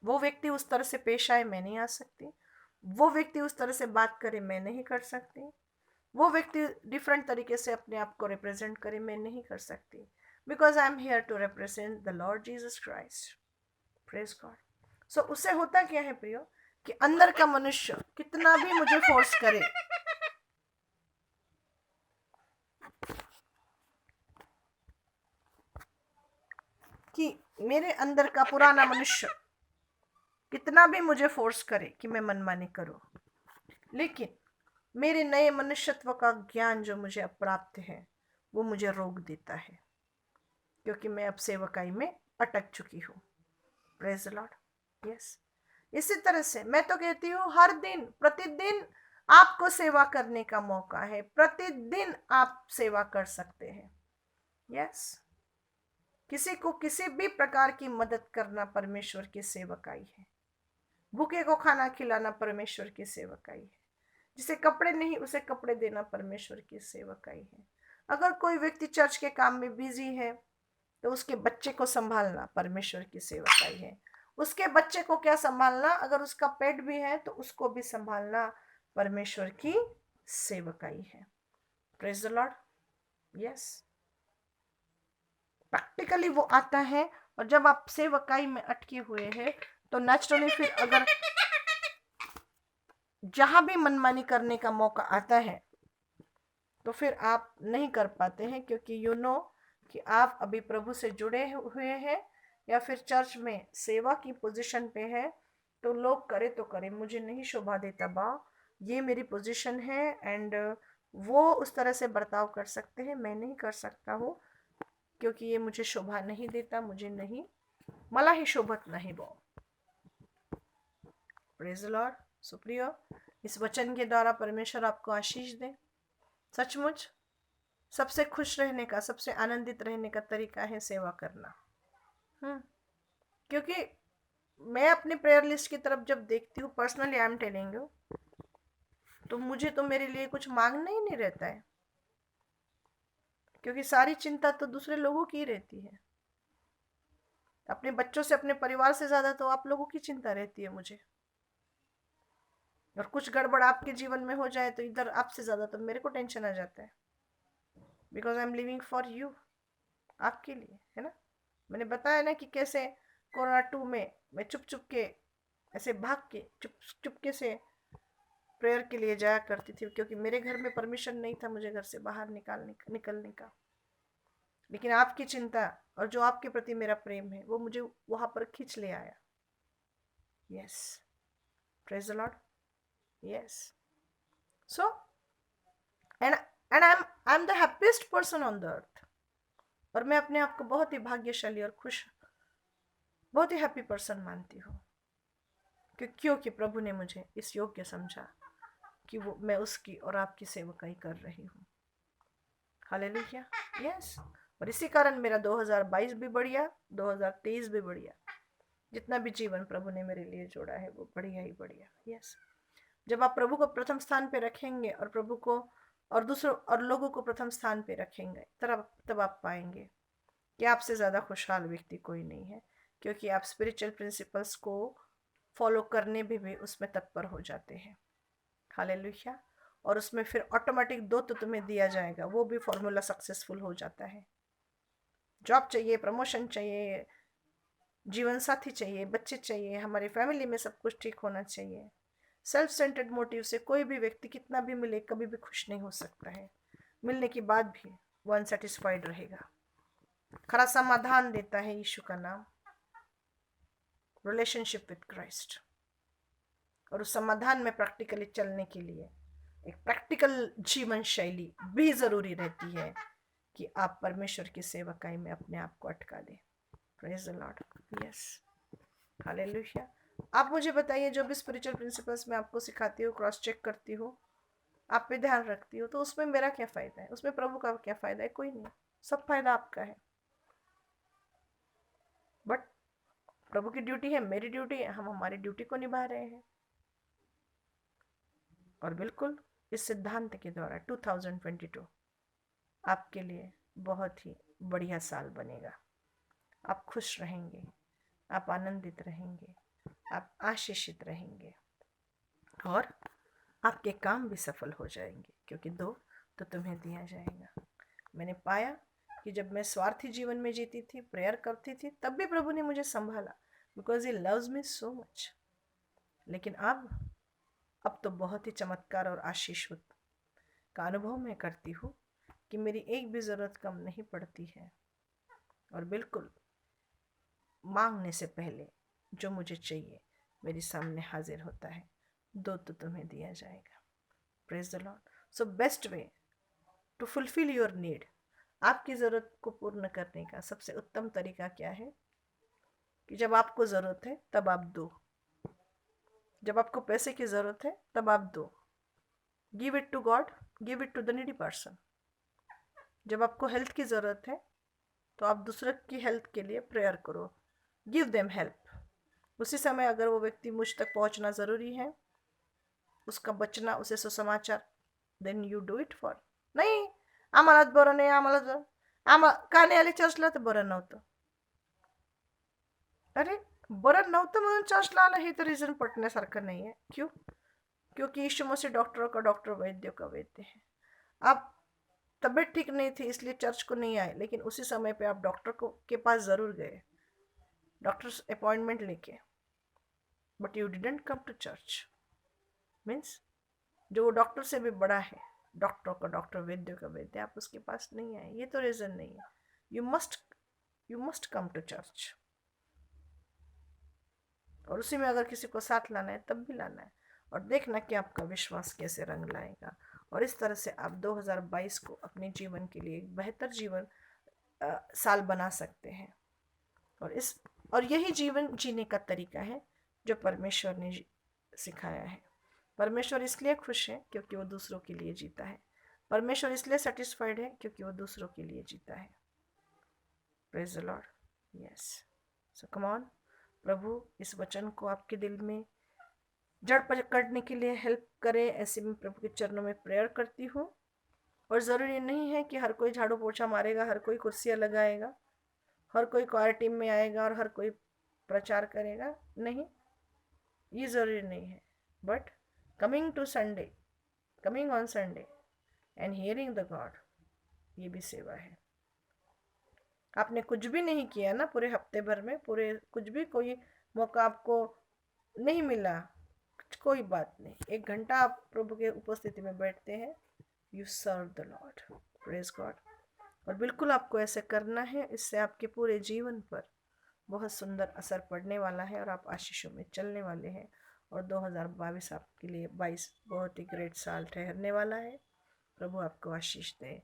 वो व्यक्ति उस तरह से पेश आए, मैं नहीं आ सकती। वो व्यक्ति उस तरह से बात करे, मैं नहीं कर सकती। वो व्यक्ति डिफरेंट तरीके से अपने आप को रिप्रेजेंट करे, मैं नहीं कर सकती। Because I am here to represent the Lord Jesus Christ. Praise God. So उससे होता क्या है प्रियो, कि अंदर का मनुष्य कितना भी मुझे फोर्स करे, कि मेरे अंदर का पुराना मनुष्य कितना भी मुझे फोर्स करे कि मैं मनमानी करूं, लेकिन मेरे नए मनुष्यत्व का ज्ञान जो मुझे अब प्राप्त है वो मुझे रोक देता है, क्योंकि मैं अब सेवकाई में अटक चुकी हूँ। Praise the Lord. यस, इसी तरह से मैं तो कहती हूँ हर दिन, प्रतिदिन आपको सेवा करने का मौका है। प्रतिदिन आप सेवा कर सकते हैं। यस, किसी को किसी भी प्रकार की मदद करना परमेश्वर की सेवकाई है। भूखे को खाना खिलाना परमेश्वर की सेवकाई है। जिसे कपड़े नहीं उसे कपड़े देना परमेश्वर की सेवकाई है। अगर कोई व्यक्ति चर्च के काम में बिजी है तो उसके बच्चे को संभालना परमेश्वर की सेवकाई है। उसके बच्चे को क्या संभालना, अगर उसका पेट भी है तो उसको भी संभालना परमेश्वर की सेवकाई है। Praise the Lord. Yes, practically वो आता है। और जब आप सेवकाई में अटके हुए हैं तो नेचुरली फिर अगर जहां भी मनमानी करने का मौका आता है तो फिर आप नहीं कर पाते हैं, क्योंकि यू नो कि आप अभी प्रभु से जुड़े हुए हैं या फिर चर्च में सेवा की पोजीशन पे है। तो लोग करे तो करे, मुझे नहीं शोभा देता बा, ये मेरी पोजीशन है। एंड वो उस तरह से बर्ताव कर सकते हैं, मैं नहीं कर सकता हूँ, क्योंकि ये मुझे शोभा नहीं देता, मुझे नहीं, मला ही शोभत नहीं बो। Praise the Lord. सुप्रियो, इस वचन के द्वारा परमेश्वर आपको आशीष दे। सचमुच सबसे खुश रहने का, सबसे आनंदित रहने का तरीका है सेवा करना। क्योंकि मैं अपनी प्रेयर लिस्ट की तरफ जब देखती हूँ, personally I am telling you, तो मुझे तो मेरे लिए कुछ मांगना ही नहीं रहता है, क्योंकि सारी चिंता तो दूसरे लोगों की ही रहती है। अपने बच्चों से, अपने परिवार से ज्यादा तो आप लोगों की चिंता रहती है मुझे। और कुछ गड़बड़ आपके जीवन में हो जाए तो इधर आपसे ज्यादा तो मेरे को टेंशन आ जाता है, because I M living for you, आपके लिए, है ना। मैंने बताया ना कि कैसे कोरोना 2 में मैं चुप चुप के ऐसे भाग के चुप चुपके से प्रेयर के लिए जाया करती थी, क्योंकि मेरे घर में परमिशन नहीं था मुझे घर से बाहर निकलने का। लेकिन आपकी चिंता और जो आपके प्रति मेरा प्रेम है वो मुझे वहां पर खींच ले आया। Yes, praise the Lord. Yes, so and I am the happiest person on the earth. और मैं अपने आप को बहुत ही भाग्यशाली और खुश, बहुत ही हैप्पी पर्सन मानती हूँ, क्योंकि प्रभु ने मुझे इस योग्य समझा कि वो मैं उसकी और आपकी सेवकाई कर रही हूँ। हालेलुया। यस, और इसी कारण मेरा 2022 भी बढ़िया, 2023 भी बढ़िया। जितना भी जीवन प्रभु ने मेरे लिए जोड़ा है वो बढ़िया ही बढ़िया। यस, जब आप प्रभु को प्रथम स्थान पे रखेंगे और प्रभु को और दूसरों और लोगों को प्रथम स्थान पे रखेंगे, तब आप पाएंगे कि आपसे ज़्यादा खुशहाल व्यक्ति कोई नहीं है, क्योंकि आप स्पिरिचुअल प्रिंसिपल्स को फॉलो करने भी उसमें तत्पर हो जाते हैं। हालेलुया। और उसमें फिर ऑटोमेटिक 2 तो तुम्हें दिया जाएगा, वो भी फॉर्मूला सक्सेसफुल हो जाता है। जॉब चाहिए, प्रमोशन चाहिए, जीवन साथी चाहिए, बच्चे चाहिए, हमारी फैमिली में सब कुछ ठीक होना चाहिए। सेल्फ सेंटर्ड मोटिव से कोई भी व्यक्ति कितना भी मिले कभी भी खुश नहीं हो सकता है। मिलने के बाद भी वो अनसेटिस्फाइड रहेगा। खरा समाधान देता है यीशु का नाम, रिलेशनशिप विद क्राइस्ट। और उस समाधान में प्रैक्टिकली चलने के लिए एक प्रैक्टिकल जीवन शैली भी जरूरी रहती है कि आप परमेश्वर की सेवकाई में अपने आप को अटका दें। Praise the Lord. Yes, hallelujah. आप मुझे बताइए, जो भी स्पिरिचुअल प्रिंसिपल्स मैं आपको सिखाती हूँ, क्रॉस चेक करती हूँ, आप पे ध्यान रखती हूँ, तो उसमें मेरा क्या फ़ायदा है, उसमें प्रभु का क्या फ़ायदा है? कोई नहीं, सब फायदा आपका है। बट प्रभु की ड्यूटी है, मेरी ड्यूटी है, हम हमारी ड्यूटी को निभा रहे हैं। और बिल्कुल इस सिद्धांत के द्वारा 2022 आपके लिए बहुत ही बढ़िया साल बनेगा। आप खुश रहेंगे, आप आनंदित रहेंगे, आप आशीषित रहेंगे, और आपके काम भी सफल हो जाएंगे, क्योंकि 2 तो तुम्हें दिया जाएगा। मैंने पाया कि जब मैं स्वार्थी जीवन में जीती थी, प्रेयर करती थी, तब भी प्रभु ने मुझे संभाला, because he loves me so much. लेकिन अब तो बहुत ही चमत्कार और आशीष का अनुभव मैं करती हूँ कि मेरी एक भी ज़रूरत कम नहीं पड़ती है। और बिल्कुल मांगने से पहले जो मुझे चाहिए मेरे सामने हाजिर होता है। 2 तो तुम्हें दिया जाएगा। Praise the Lord. So best way to fulfil your need, आपकी ज़रूरत को पूर्ण करने का सबसे उत्तम तरीका क्या है कि जब आपको ज़रूरत है तब आप दो। जब आपको पैसे की ज़रूरत है तब आप दो। Give it to God, give it to the needy person. जब आपको हेल्थ की ज़रूरत है तो आप दूसरे की हेल्थ के लिए प्रेयर करो, गिव देम हेल्प। उसी समय अगर वो व्यक्ति मुझ तक पहुंचना ज़रूरी है, उसका बचना, उसे सुसमाचार, then you do it for. नाही, आम्हालाच बरं नाही, का नाही आले चर्चला? तर बरं नव्हतं. अरे, बरं नव्हतं म्हणून चर्चला आलं हे तर रिझन पटण्यासारखं नहीं है। क्यों? क्योंकि यीशु मसीह डॉक्टरों का डॉक्टर, वैद्यों का वैद्य है। आप तबीयत ठीक नहीं थी इसलिए चर्च को नहीं आए, लेकिन उसी समय पे आप डॉक्टर को के पास ज़रूर गए, डॉक्टर अपॉइंटमेंट लेके, but you didn't come to church. Means जो वो डॉक्टर से भी बड़ा है, डॉक्टर का डॉक्टर, वैद्य का वैद्य, आप उसके पास नहीं आए, ये तो रीज़न नहीं है। You must come to church. और उसी में अगर किसी को साथ लाना है तब भी लाना है, और देखना कि आपका विश्वास कैसे रंग लाएगा। और इस तरह से आप 2022 को अपने जीवन के लिए एक बेहतर जीवन साल बना सकते हैं। और यही जीवन जीने का तरीका है जो परमेश्वर ने सिखाया है। परमेश्वर इसलिए खुश है क्योंकि वो दूसरों के लिए जीता है। परमेश्वर इसलिए सेटिस्फाइड है क्योंकि वो दूसरों के लिए जीता है। Praise the Lord. Yes, so come on, प्रभु इस वचन को आपके दिल में जड़ पकड़ने के लिए हेल्प करे, ऐसे मैं प्रभु के चरणों में प्रेयर करती हूँ। और ज़रूरी नहीं है कि हर कोई झाड़ू पोछा मारेगा, हर कोई कुर्सियाँ लगाएगा, हर कोई क्वायर टीम में आएगा और हर कोई प्रचार करेगा, नहीं, ये ज़रूरी नहीं है। But coming on Sunday and hearing the God, ये भी सेवा है। आपने कुछ भी नहीं किया ना पूरे हफ्ते भर में, पूरे कुछ भी कोई मौका आपको नहीं मिला, कोई बात नहीं, 1 घंटा आप प्रभु के उपस्थिति में बैठते हैं, you serve the Lord, praise God. और बिल्कुल आपको ऐसे करना है, इससे आपके पूरे जीवन पर बहुत सुंदर असर पड़ने वाला है और आप आशीषों में चलने वाले हैं। और 2022 आपके लिए 22 बहुत ही ग्रेट साल ठहरने वाला है। प्रभु आपको आशीष दे।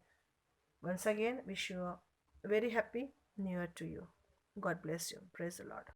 Once again wish you a very happy new year to you. God bless you. Praise the Lord.